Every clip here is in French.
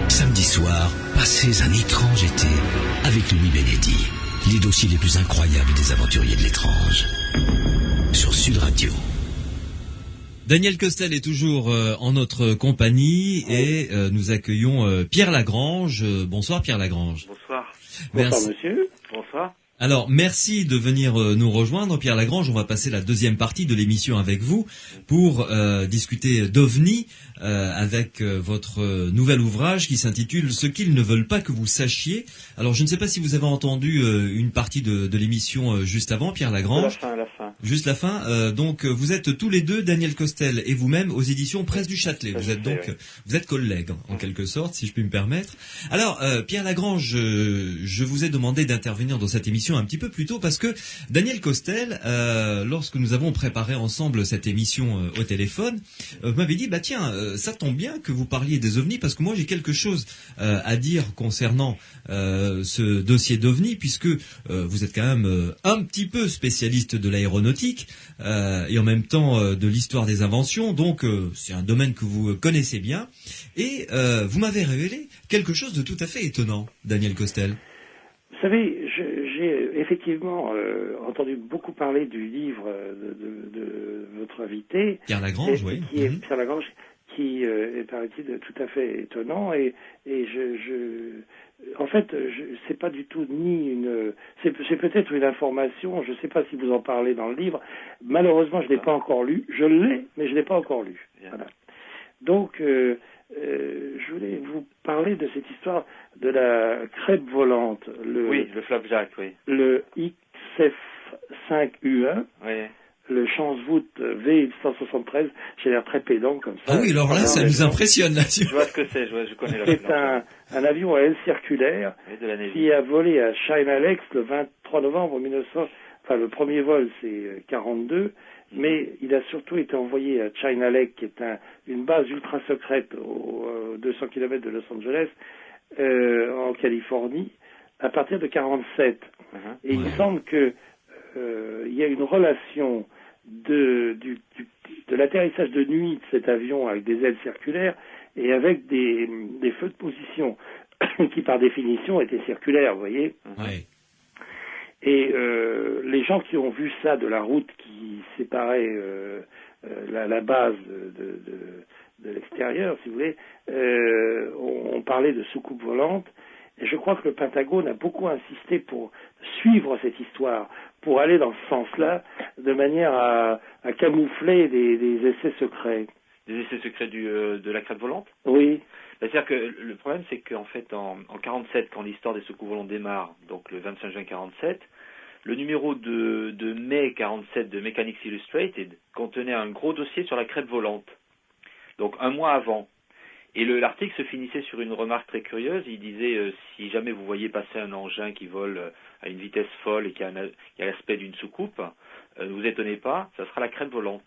Samedi soir, passez un étrange été avec Louis Benedi. Les dossiers les plus incroyables des aventuriers de l'étrange. Sur Sud Radio. Daniel Costel est toujours en notre compagnie et nous accueillons Pierre Lagrange. Bonsoir Pierre Lagrange. Bonsoir. Bonsoir monsieur. Bonsoir. Alors, merci de venir nous rejoindre, Pierre Lagrange. On va passer la deuxième partie de l'émission avec vous pour discuter d'OVNI avec votre nouvel ouvrage qui s'intitule « Ce qu'ils ne veulent pas que vous sachiez ». Alors, je ne sais pas si vous avez entendu une partie de l'émission juste avant, Pierre Lagrange. La fin. Juste la fin. Donc, vous êtes tous les deux, Daniel Costel et vous-même, aux éditions Presse du Châtelet. Vous êtes collègues, en quelque sorte, si je puis me permettre. Alors, Pierre Lagrange, je vous ai demandé d'intervenir dans cette émission un petit peu plus tôt parce que Daniel Costel, lorsque nous avons préparé ensemble cette émission au téléphone, m'avait dit tiens, ça tombe bien que vous parliez des ovnis parce que moi j'ai quelque chose à dire concernant ce dossier d'ovnis puisque vous êtes quand même un petit peu spécialiste de l'aéronautique et en même temps de l'histoire des inventions, donc c'est un domaine que vous connaissez bien et vous m'avez révélé quelque chose de tout à fait étonnant, Daniel Costel. Vous savez, j'ai effectivement entendu beaucoup parler du livre de votre invité. Pierre Lagrange, oui. Qui est Pierre Lagrange, qui est, paraît-il, tout à fait étonnant. Et en fait, c'est pas du tout c'est peut-être une information, je ne sais pas si vous en parlez dans le livre. Malheureusement, je ne l'ai pas encore lu. Je l'ai, mais je ne l'ai pas encore lu. Voilà. Donc, je voulais vous parler de cette histoire de la crêpe volante. Le flapjack, oui. Le XF5U1, oui. Le Chancebout V173, j'ai l'air très pédant comme ça. Ah oui, alors là, ça nous impressionne là-dessus. Je vois ce que c'est, je connais la C'est un avion à aile circulaire qui a volé à China Lake le 23 novembre 1900. Enfin, le premier vol, c'est 42. Mais il a surtout été envoyé à China Lake, qui est une base ultra secrète aux 200 km de Los Angeles, en Californie, à partir de 47. Et il semble que il y a une relation de l'atterrissage de nuit de cet avion avec des ailes circulaires et avec des feux de position qui, par définition, étaient circulaires, vous voyez. Et les gens qui ont vu ça de la route qui séparait la base de l'extérieur, si vous voulez, on parlait de soucoupe volante. Et je crois que le Pentagone a beaucoup insisté pour suivre cette histoire, pour aller dans ce sens-là, de manière à camoufler des essais secrets. Des essais secrets de la crête volante ? Oui. C'est-à-dire que le problème, c'est qu'en fait, en 47, quand l'histoire des soucoupes volantes démarre, donc le 25 juin 47, le numéro de mai 47 de Mechanics Illustrated contenait un gros dossier sur la crête volante. Donc un mois avant. Et l'article se finissait sur une remarque très curieuse. Il disait si jamais vous voyez passer un engin qui vole à une vitesse folle et qui a l'aspect d'une soucoupe, ne vous étonnez pas, ça sera la crête volante.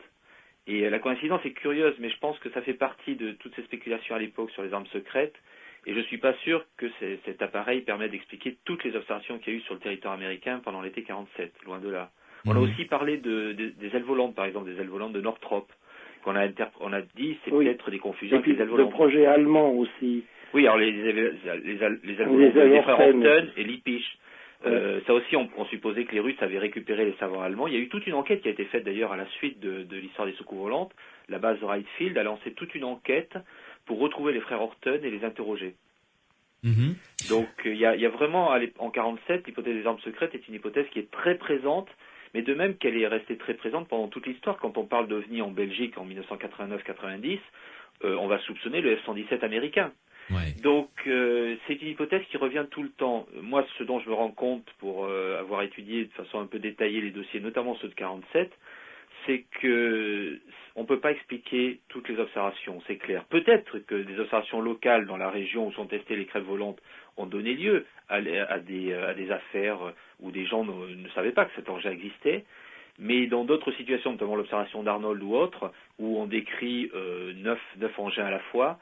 Et la coïncidence est curieuse, mais je pense que ça fait partie de toutes ces spéculations à l'époque sur les armes secrètes. Et je ne suis pas sûr que cet appareil permet d'expliquer toutes les observations qu'il y a eu sur le territoire américain pendant l'été 47, loin de là. On a aussi parlé des ailes volantes, par exemple, des ailes volantes de Northrop. On a dit c'est peut-être des confusions avec les ailes volantes. Le projet allemand aussi. Oui, alors les ailes volantes des frères Horten et Lippisch. Ça aussi, on supposait que les Russes avaient récupéré les savants allemands. Il y a eu toute une enquête qui a été faite d'ailleurs à la suite de l'histoire des soucoupes volantes. La base de Wright Field a lancé toute une enquête pour retrouver les frères Horten et les interroger. Donc il y a vraiment, en 47, l'hypothèse des armes secrètes est une hypothèse qui est très présente, mais de même qu'elle est restée très présente pendant toute l'histoire. Quand on parle d'OVNI en Belgique en 1989-90, on va soupçonner le F-117 américain. Ouais. Donc c'est une hypothèse qui revient tout le temps. Moi, ce dont je me rends compte pour avoir étudié de façon un peu détaillée les dossiers, notamment ceux de 47, c'est que on peut pas expliquer toutes les observations, c'est clair. Peut-être que des observations locales dans la région où sont testées les crêpes volantes ont donné lieu à des affaires où des gens ne savaient pas que cet engin existait, mais dans d'autres situations, notamment l'observation d'Arnold ou autres, où on décrit 9 engins à la fois,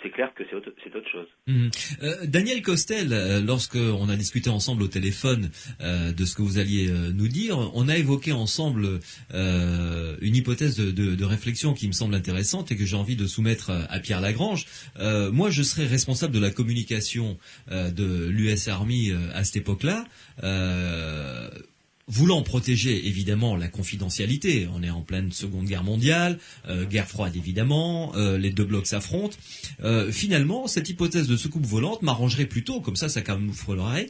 c'est clair que c'est autre chose. Daniel Costel, lorsque on a discuté ensemble au téléphone de ce que vous alliez nous dire, on a évoqué ensemble une hypothèse de réflexion qui me semble intéressante et que j'ai envie de soumettre à Pierre Lagrange. Moi, je serais responsable de la communication de l'US Army à cette époque-là. Voulant protéger évidemment la confidentialité, on est en pleine Seconde Guerre mondiale, guerre froide évidemment, les deux blocs s'affrontent. Finalement, cette hypothèse de soucoupe volante m'arrangerait plutôt, comme ça camouflerait,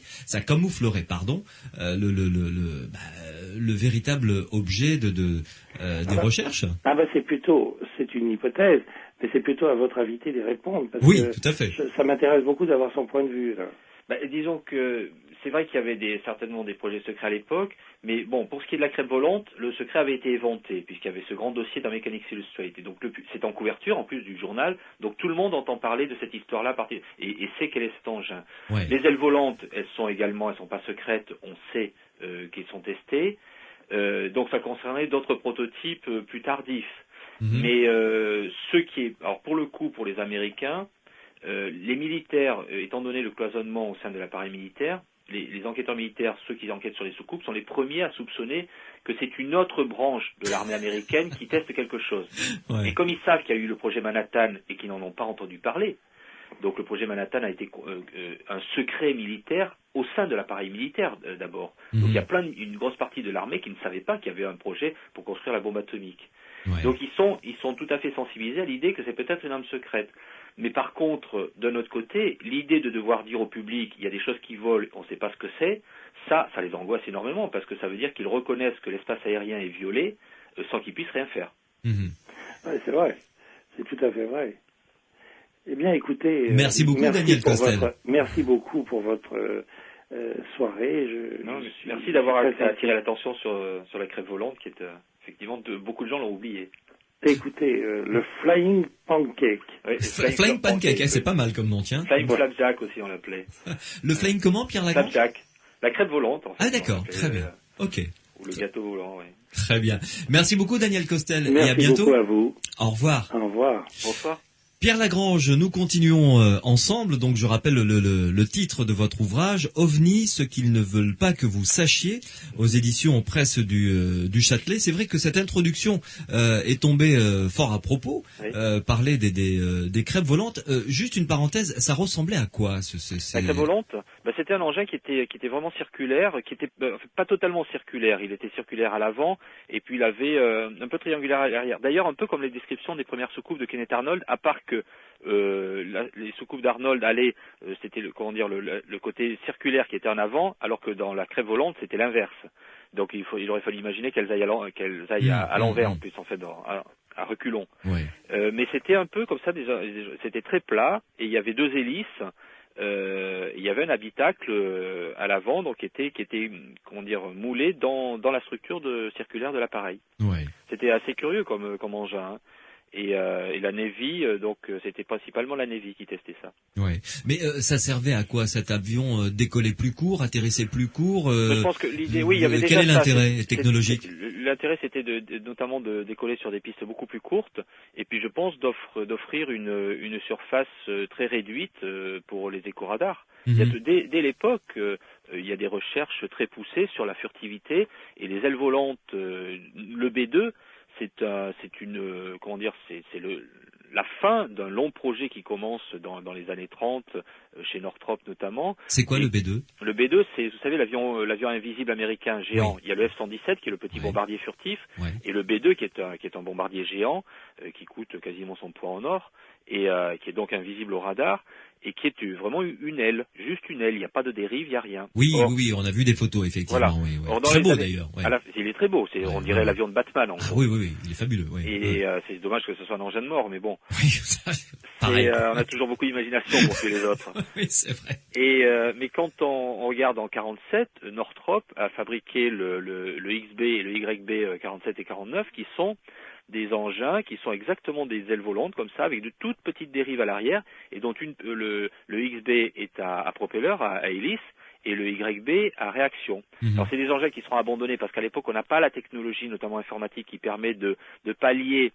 le véritable objet des recherches. C'est une hypothèse, mais c'est plutôt à votre invité d'y répondre. Parce que tout à fait. Ça m'intéresse beaucoup d'avoir son point de vue là. Disons que c'est vrai qu'il y avait certainement des projets secrets à l'époque, mais bon, pour ce qui est de la crêpe volante, le secret avait été éventé, puisqu'il y avait ce grand dossier dans Mechanics Illustrated. Donc c'est en couverture, en plus du journal, donc tout le monde entend parler de cette histoire-là, et sait quel est cet engin. Ouais. Les ailes volantes, elles sont pas secrètes, on sait qu'elles sont testées, donc ça concernait d'autres prototypes plus tardifs. Mais alors pour le coup, pour les Américains, les militaires, étant donné le cloisonnement au sein de l'appareil militaire, les enquêteurs militaires, ceux qui enquêtent sur les soucoupes, sont les premiers à soupçonner que c'est une autre branche de l'armée américaine qui teste quelque chose. Ouais. Et comme ils savent qu'il y a eu le projet Manhattan et qu'ils n'en ont pas entendu parler, donc le projet Manhattan a été un secret militaire au sein de l'appareil militaire d'abord. Donc il y a une grosse partie de l'armée qui ne savait pas qu'il y avait un projet pour construire la bombe atomique. Ouais. Donc ils sont tout à fait sensibilisés à l'idée que c'est peut-être une arme secrète. Mais par contre, de notre côté, l'idée de devoir dire au public il y a des choses qui volent, on ne sait pas ce que c'est, ça les angoisse énormément, parce que ça veut dire qu'ils reconnaissent que l'espace aérien est violé sans qu'ils puissent rien faire. Ouais, c'est vrai, c'est tout à fait vrai. Eh bien, écoutez... Merci beaucoup, Daniel Costel. Merci beaucoup pour votre soirée. Merci d'avoir attiré l'attention sur la crêpe volante, qui est effectivement, beaucoup de gens l'ont oublié. Écoutez, le Flying Pancake. Oui, Flying Pancake, c'est pas mal comme nom, tiens. Flying Flapjack aussi, on l'appelait. Le Flying comment, Pierre Lagrange? Flapjack. La crêpe volante, en fait. Ah d'accord, très bien. Ok. Ou le gâteau volant, oui. Très bien. Merci beaucoup, Daniel Costel. Merci et à bientôt. Beaucoup à vous. Au revoir. Au revoir. Bonsoir. Pierre Lagrange, nous continuons ensemble. Donc, je rappelle le titre de votre ouvrage, OVNI, ce qu'ils ne veulent pas que vous sachiez, aux éditions Presse du Châtelet. C'est vrai que cette introduction est tombée fort à propos. Oui. Parler des crêpes volantes. Juste une parenthèse, ça ressemblait à quoi La crêpe volante, c'était un engin qui était vraiment circulaire, qui était pas totalement circulaire. Il était circulaire à l'avant et puis il avait un peu triangulaire à l'arrière. D'ailleurs, un peu comme les descriptions des premières soucoupes de Kenneth Arnold, à part que les soucoupes d'Arnold allaient, c'était le côté circulaire qui était en avant, alors que dans la crêpe volante c'était l'inverse. Donc il aurait fallu imaginer qu'elles aillent à l'envers en plus, en fait, à reculons. Ouais. Mais c'était un peu comme ça, c'était très plat et il y avait deux hélices. Il y avait un habitacle à l'avant, donc qui était moulé dans la structure circulaire de l'appareil. Ouais. C'était assez curieux comme engin. Hein. Et la Navy, donc c'était principalement la Navy qui testait ça. Ouais. Mais ça servait à quoi cet avion? Décollait plus court, atterrissait plus court? Je pense que l'idée, oui, il y avait quel déjà est l'intérêt technologique? L'intérêt, c'était notamment de décoller sur des pistes beaucoup plus courtes, et puis je pense d'offrir une surface très réduite pour les éco-radars. Dès l'époque, il y a des recherches très poussées sur la furtivité, et les ailes volantes, le B2, c'est la fin d'un long projet qui commence dans les années 30 chez Northrop notamment. C'est quoi le B2? Le B2, c'est, vous savez, l'avion invisible américain géant. Oui. Il y a le F-117 qui est le petit bombardier furtif, et le B2 qui est un bombardier géant qui coûte quasiment son poids en or et qui est donc invisible au radar. Et qui est vraiment une aile, juste une aile, il n'y a pas de dérive, il n'y a rien. Oui, on a vu des photos, effectivement. Voilà. Oui. Or, très beau d'ailleurs. Ouais. Il est très beau, on dirait l'avion de Batman en gros. Oui, il est fabuleux. Ouais. Et c'est dommage que ce soit un engin de mort, mais bon. Oui, ça, pareil. On a toujours beaucoup d'imagination pour tuer les autres. Oui, c'est vrai. Mais quand on regarde en 47, Northrop a fabriqué le XB et le YB 47 et 49 qui sont des engins qui sont exactement des ailes volantes comme ça, avec de toutes petites dérives à l'arrière, et dont le XB est à propelleur, à hélice, et le YB à réaction. Alors c'est des engins qui seront abandonnés parce qu'à l'époque on n'a pas la technologie, notamment informatique, qui permet de pallier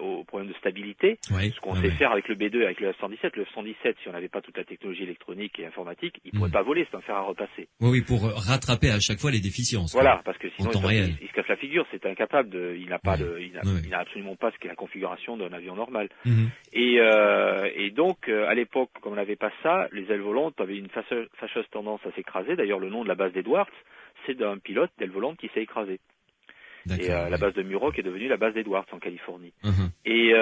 au problème de stabilité, ce qu'on sait faire avec le B2 et avec le F-117. Le F-117, si on n'avait pas toute la technologie électronique et informatique, il pourrait pas voler, c'est un fer à repasser. Oui, pour rattraper à chaque fois les déficiences. Voilà, parce que sinon il se casse la figure, c'est incapable il n'a absolument pas ce qu'est la configuration d'un avion normal. Et donc, à l'époque, comme on n'avait pas ça, les ailes volantes avaient une fâcheuse tendance à s'écraser. D'ailleurs, le nom de la base d'Edwards, c'est d'un pilote d'aile volante qui s'est écrasé. Et la base de Muroc est devenue la base d'Edwards en Californie. Et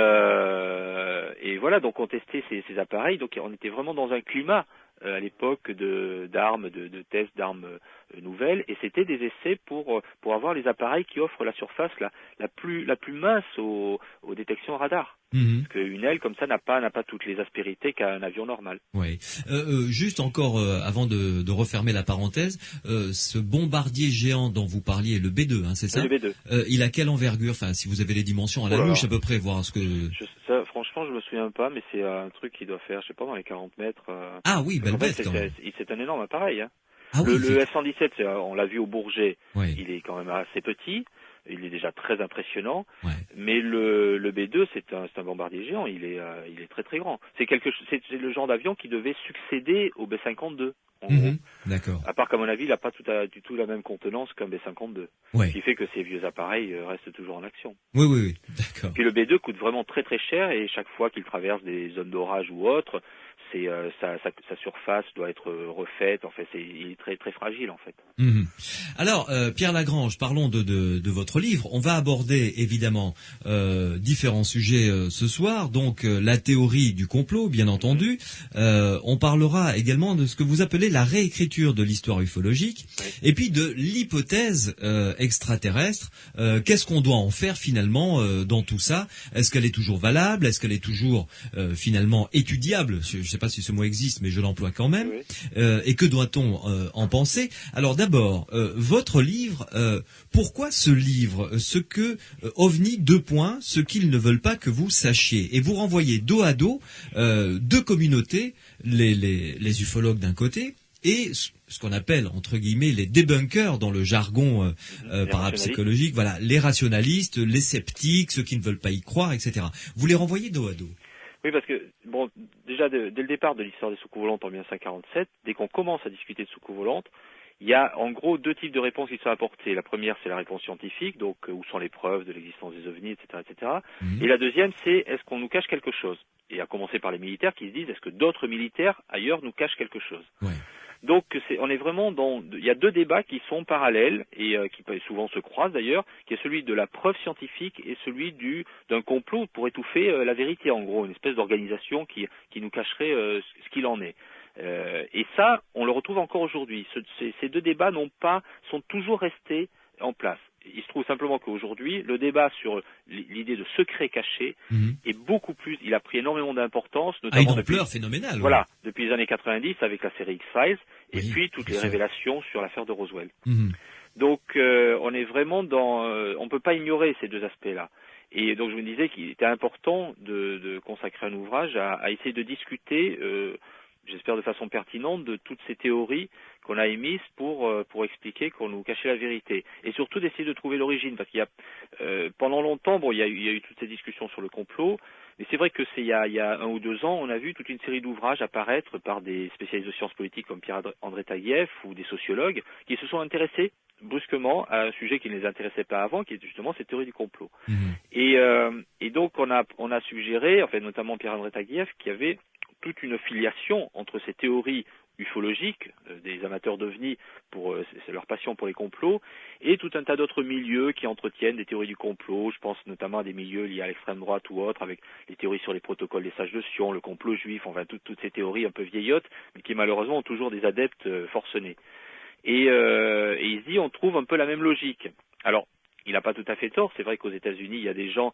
voilà, donc on testait ces appareils. Donc on était vraiment dans un climat à l'époque d'armes, de tests d'armes nouvelles, et c'était des essais pour avoir les appareils qui offrent la surface la plus mince aux détections radar. Parce qu'une aile comme ça n'a pas toutes les aspérités qu'a un avion normal. Oui. Juste encore avant de refermer la parenthèse, ce bombardier géant dont vous parliez, le B2, hein, c'est ça? Le B2. Il a quelle envergure? Enfin, si vous avez les dimensions à la louche à peu près, voir ce que. Franchement, je me souviens pas, mais c'est un truc qui doit faire, je sais pas, dans les 40 mètres. Ah oui, belle bête quand même. C'est un énorme appareil. Hein. Ah le F-117, on l'a vu au Bourget, il est quand même assez petit. Il est déjà très impressionnant, mais le B2 c'est un bombardier géant. Il est très très grand. C'est le genre d'avion qui devait succéder au B-52. En gros. D'accord. À part qu'à mon avis, il n'a pas du tout la même contenance qu'un B-52. Ce qui fait que ces vieux appareils restent toujours en action. Oui, d'accord. Puis le B2 coûte vraiment très très cher, et chaque fois qu'il traverse des zones d'orage ou autres, sa surface doit être refaite. En fait, il est très très fragile en fait. Alors, Pierre Lagrange, parlons de votre livre. On va aborder évidemment différents sujets ce soir. Donc la théorie du complot, bien entendu. On parlera également de ce que vous appelez la réécriture de l'histoire ufologique, et puis de l'hypothèse extraterrestre. Qu'est-ce qu'on doit en faire finalement dans tout ça? Est-ce qu'elle est toujours valable? Est-ce qu'elle est toujours finalement étudiable? Je ne sais pas si ce mot existe, mais je l'emploie quand même. Et que doit-on en penser? Alors d'abord, votre livre, pourquoi ce livre? Ce que OVNI, ce qu'ils ne veulent pas que vous sachiez. Et vous renvoyez dos à dos deux communautés, les ufologues d'un côté, et ce qu'on appelle, entre guillemets, les débunkers dans le jargon parapsychologique, voilà, les rationalistes, les sceptiques, ceux qui ne veulent pas y croire, etc. Vous les renvoyez dos à dos. Oui, parce que, bon, déjà, dès le départ de l'histoire des soucoupes volantes en 1947, dès qu'on commence à discuter de soucoupes volantes, il y a en gros deux types de réponses qui sont apportées. La première, c'est la réponse scientifique, donc où sont les preuves de l'existence des ovnis, etc., etc. Et la deuxième, c'est est-ce qu'on nous cache quelque chose? Et à commencer par les militaires qui se disent est-ce que d'autres militaires ailleurs nous cachent quelque chose? Donc on est vraiment il y a deux débats qui sont parallèles et qui souvent se croisent d'ailleurs, qui est celui de la preuve scientifique et celui d'un complot pour étouffer la vérité, en gros, une espèce d'organisation qui nous cacherait ce qu'il en est. Et ça, on le retrouve encore aujourd'hui. Ces deux débats sont toujours restés en place. Il se trouve simplement qu'aujourd'hui, le débat sur l'idée de secret caché est beaucoup plus. Il a pris énormément d'importance, notamment une ampleur phénoménale. Voilà, depuis les années 90 avec la série X-Files et puis toutes les révélations sur l'affaire de Roswell. Donc, on est vraiment on peut pas ignorer ces deux aspects-là. Et donc, je me disais qu'il était important de consacrer un ouvrage à essayer de discuter. J'espère de façon pertinente, de toutes ces théories qu'on a émises pour expliquer qu'on nous cachait la vérité. Et surtout d'essayer de trouver l'origine, parce qu'il y a pendant longtemps, il y a eu toutes ces discussions sur le complot, mais c'est vrai que il y a 1 ou 2 ans, on a vu toute une série d'ouvrages apparaître par des spécialistes de sciences politiques comme Pierre-André Taguieff ou des sociologues qui se sont intéressés brusquement à un sujet qui ne les intéressait pas avant, qui est justement cette théorie du complot. Et donc on a suggéré, en fait notamment Pierre-André Taguieff, qu'il y avait toute une filiation entre ces théories ufologiques des amateurs d'OVNI c'est leur passion pour les complots, et tout un tas d'autres milieux qui entretiennent des théories du complot. Je pense notamment à des milieux liés à l'extrême droite ou autres, avec les théories sur les protocoles des sages de Sion, le complot juif, enfin toutes ces théories un peu vieillottes, mais qui malheureusement ont toujours des adeptes forcenés. Et il se dit, on trouve un peu la même logique. Alors, il n'a pas tout à fait tort. C'est vrai qu'aux États-Unis, il y a des gens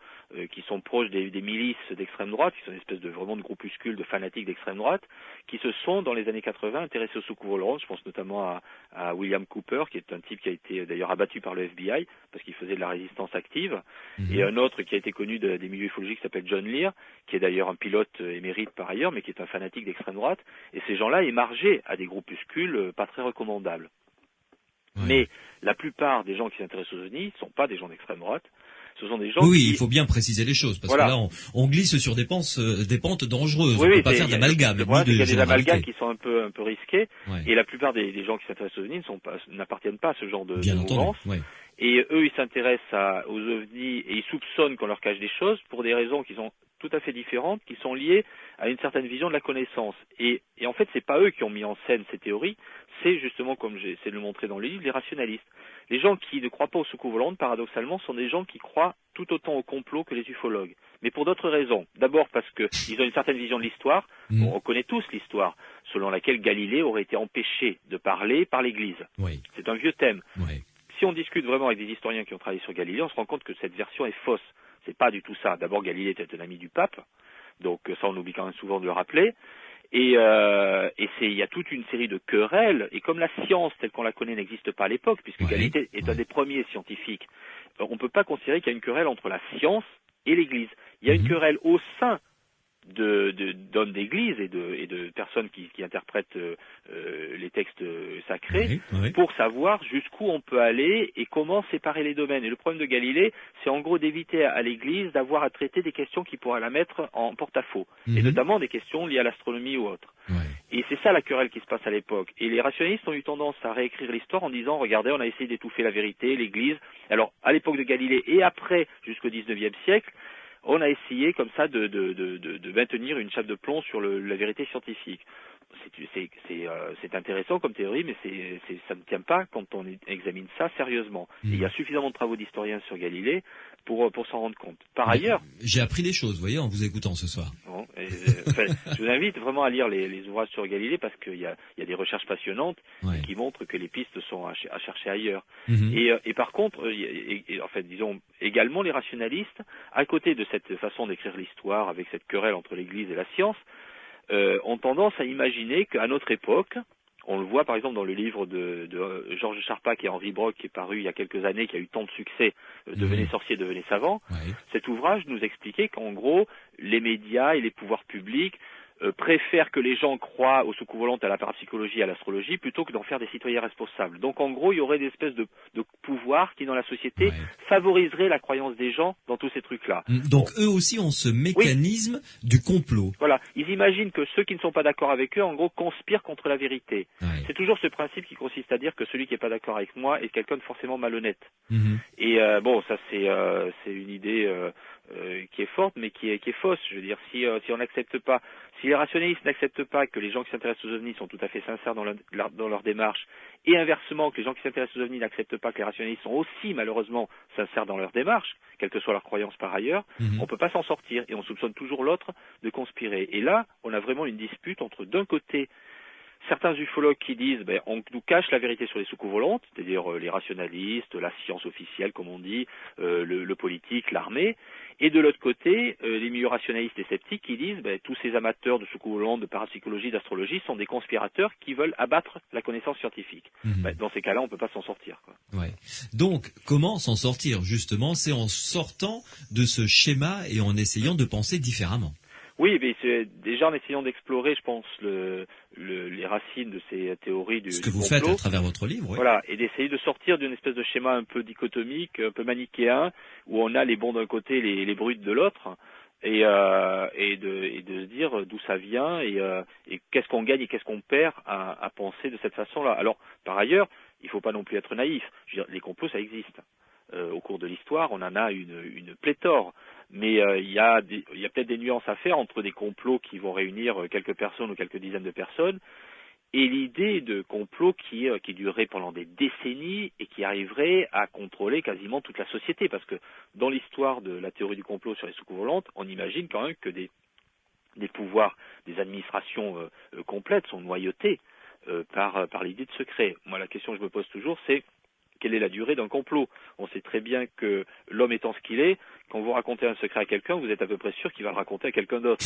qui sont proches des milices d'extrême droite, qui sont une espèce de groupuscules de fanatiques d'extrême droite, qui se sont, dans les années 80, intéressés aux soucoupes volantes. Je pense notamment à William Cooper, qui est un type qui a été d'ailleurs abattu par le FBI, parce qu'il faisait de la résistance active, et un autre qui a été connu des milieux ufologiques, qui s'appelle John Lear, qui est d'ailleurs un pilote émérite par ailleurs, mais qui est un fanatique d'extrême droite. Et ces gens-là émargeaient à des groupuscules pas très recommandables. Mais la plupart des gens qui s'intéressent aux ovnis ne sont pas des gens d'extrême droite. Ce sont des gens oui, il faut bien préciser les choses, parce que là, on glisse sur des pentes dangereuses. On ne peut pas faire d'amalgame. Il y a des amalgames qui sont un peu risqués, et la plupart des gens qui s'intéressent aux ovnis n'appartiennent pas à ce genre de mouvance. Et eux, ils s'intéressent aux ovnis et ils soupçonnent qu'on leur cache des choses pour des raisons qui sont tout à fait différentes, qui sont liées à une certaine vision de la connaissance. Et en fait, c'est pas eux qui ont mis en scène ces théories, c'est justement, comme j'essaie de le montrer dans le livre, les rationalistes. Les gens qui ne croient pas aux soucoupes volantes, paradoxalement, sont des gens qui croient tout autant au complot que les ufologues. Mais pour d'autres raisons. D'abord parce qu'ils ont une certaine vision de l'histoire. Bon, on connaît tous l'histoire, selon laquelle Galilée aurait été empêché de parler par l'Église. Oui. C'est un vieux thème. Oui. Si on discute vraiment avec des historiens qui ont travaillé sur Galilée, on se rend compte que cette version est fausse. C'est pas du tout ça. D'abord, Galilée était un ami du pape, donc ça on oublie quand même souvent de le rappeler. Et il y a toute une série de querelles. Et comme la science telle qu'on la connaît n'existe pas à l'époque, puisque Galilée est un des premiers scientifiques, on ne peut pas considérer qu'il y a une querelle entre la science et l'Église. Il y a une querelle au sein d'hommes d'église et de personnes qui interprètent les textes sacrés pour savoir jusqu'où on peut aller et comment séparer les domaines. Et le problème de Galilée, c'est en gros d'éviter à l'église d'avoir à traiter des questions qui pourraient la mettre en porte-à-faux, et notamment des questions liées à l'astronomie ou autre. Et c'est ça la querelle qui se passe à l'époque. Et les rationalistes ont eu tendance à réécrire l'histoire en disant, regardez, on a essayé d'étouffer la vérité, l'église. Alors, à l'époque de Galilée et après, jusqu'au 19e siècle, on a essayé comme ça de maintenir une chape de plomb sur la vérité scientifique. C'est intéressant comme théorie, mais ça ne tient pas quand on examine ça sérieusement. Et il y a suffisamment de travaux d'historiens sur Galilée pour s'en rendre compte. Par ailleurs, j'ai appris des choses, vous voyez, en vous écoutant ce soir. Bon, je vous invite vraiment à lire les ouvrages sur Galilée parce qu'il y a des recherches passionnantes qui montrent que les pistes sont à chercher ailleurs. Et par contre, en fait, disons également les rationalistes, à côté de cette façon d'écrire l'histoire avec cette querelle entre l'Église et la science, ont tendance à imaginer qu'à notre époque, on le voit par exemple dans le livre de Georges Charpak et Henri Brock qui est paru il y a quelques années, qui a eu tant de succès, Devenez sorcier, devenez savant. Cet ouvrage nous expliquait qu'en gros, les médias et les pouvoirs publics préfèrent que les gens croient aux soucoupes volantes, à la parapsychologie, à l'astrologie, plutôt que d'en faire des citoyens responsables. Donc en gros, il y aurait des espèces de pouvoirs qui, dans la société, favoriseraient la croyance des gens dans tous ces trucs-là. Donc eux aussi ont ce mécanisme du complot. Voilà, ils imaginent que ceux qui ne sont pas d'accord avec eux, en gros, conspirent contre la vérité. C'est toujours ce principe qui consiste à dire que celui qui n'est pas d'accord avec moi est quelqu'un de forcément malhonnête. Et bon, ça c'est une idée qui est forte, mais qui est fausse. Je veux dire, si on n'accepte pas, si les rationalistes n'acceptent pas que les gens qui s'intéressent aux ovnis sont tout à fait sincères dans leur démarche, et inversement, que les gens qui s'intéressent aux ovnis n'acceptent pas que les rationalistes sont aussi malheureusement sincères dans leur démarche, quelle que soit leur croyance par ailleurs, on peut pas s'en sortir, et on soupçonne toujours l'autre de conspirer. Et là, on a vraiment une dispute entre, d'un côté, certains ufologues qui disent on nous cache la vérité sur les soucoupes volantes, c'est-à-dire les rationalistes, la science officielle comme on dit, le politique, l'armée, et de l'autre côté les milieux rationalistes et sceptiques qui disent tous ces amateurs de soucoupes volantes, de parapsychologie, d'astrologie sont des conspirateurs qui veulent abattre la connaissance scientifique. Dans ces cas-là, on peut pas s'en sortir, quoi. Donc comment s'en sortir justement? C'est en sortant de ce schéma et en essayant de penser différemment. Oui, mais c'est déjà en essayant d'explorer, je pense, les racines de ces théories du complot. Ce que vous faites à travers votre livre, oui. Voilà, et d'essayer de sortir d'une espèce de schéma un peu dichotomique, un peu manichéen, où on a les bons d'un côté, les brutes de l'autre, et de se dire d'où ça vient et qu'est-ce qu'on gagne et qu'est-ce qu'on perd à penser de cette façon-là. Alors, par ailleurs, il ne faut pas non plus être naïf. Je veux dire, les complots, ça existe. Au cours de l'histoire, on en a une pléthore. Mais il y a peut-être des nuances à faire entre des complots qui vont réunir quelques personnes ou quelques dizaines de personnes et l'idée de complot qui durerait pendant des décennies et qui arriverait à contrôler quasiment toute la société. Parce que dans l'histoire de la théorie du complot sur les soucoupes volantes, on imagine quand même que des pouvoirs, des administrations complètes sont noyautées par l'idée de secret. Moi, la question que je me pose toujours, c'est quelle est la durée d'un complot? On sait très bien que l'homme étant ce qu'il est, quand vous racontez un secret à quelqu'un, vous êtes à peu près sûr qu'il va le raconter à quelqu'un d'autre.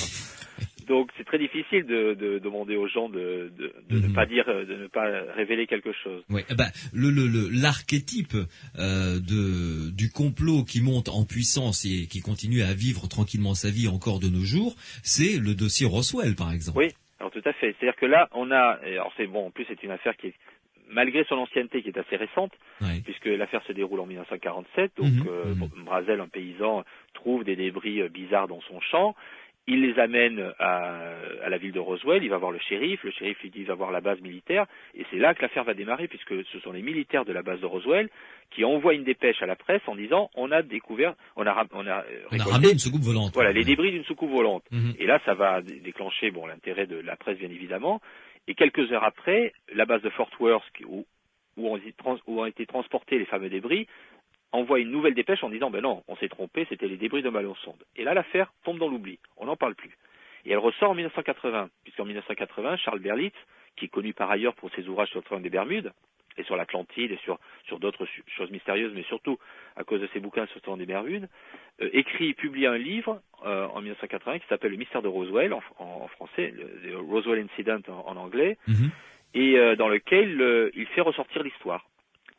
Donc c'est très difficile de demander aux gens de ne pas dire, de ne pas révéler quelque chose. Oui, l'archétype du complot qui monte en puissance et qui continue à vivre tranquillement sa vie encore de nos jours, c'est le dossier Roswell, par exemple. Oui, alors tout à fait. C'est-à-dire que là, on a, alors c'est bon, en plus c'est une affaire qui est malgré son ancienneté qui est assez récente, puisque l'affaire se déroule en 1947, donc Brazel, un paysan, trouve des débris bizarres dans son champ. Il les amène à la ville de Roswell, il va voir le shérif lui dit il va voir la base militaire, et c'est là que l'affaire va démarrer, puisque ce sont les militaires de la base de Roswell qui envoient une dépêche à la presse en disant on a ramené une soucoupe volante. Voilà, les débris d'une soucoupe volante. Et là, ça va déclencher l'intérêt de la presse, bien évidemment, et quelques heures après, la base de Fort Worth, où ont été transportés les fameux débris, envoie une nouvelle dépêche en disant non, on s'est trompé, c'était les débris d'un ballon sonde. Et là, l'affaire tombe dans l'oubli, on n'en parle plus. Et elle ressort en 1980, puisqu'en 1980, Charles Berlitz, qui est connu par ailleurs pour ses ouvrages sur le triangle des Bermudes, et sur l'Atlantide, et sur d'autres choses mystérieuses, mais surtout à cause de ses bouquins sur le triangle des Bermudes, publie un livre en 1980 qui s'appelle Le mystère de Roswell, en français, The Roswell Incident en anglais, et dans lequel il fait ressortir l'histoire.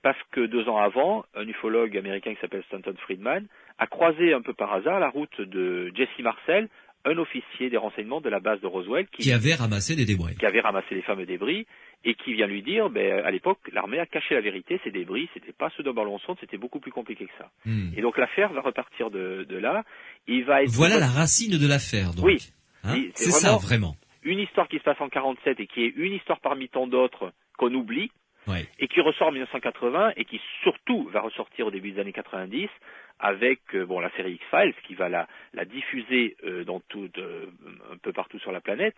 Parce que 2 ans avant, un ufologue américain qui s'appelle Stanton Friedman a croisé un peu par hasard la route de Jesse Marcel, un officier des renseignements de la base de Roswell qui avait ramassé des débris. Qui avait ramassé les fameux débris et qui vient lui dire, à l'époque, l'armée a caché la vérité, ces débris, c'était pas ceux d'un ballon sonde, c'était beaucoup plus compliqué que ça. Et donc l'affaire va repartir de là. Voilà la racine de l'affaire, donc. Oui. C'est ça, vraiment. Une histoire qui se passe en 47 et qui est une histoire parmi tant d'autres qu'on oublie. Et qui ressort en 1980 et qui surtout va ressortir au début des années 90 avec la série X-Files qui va la diffuser un peu partout sur la planète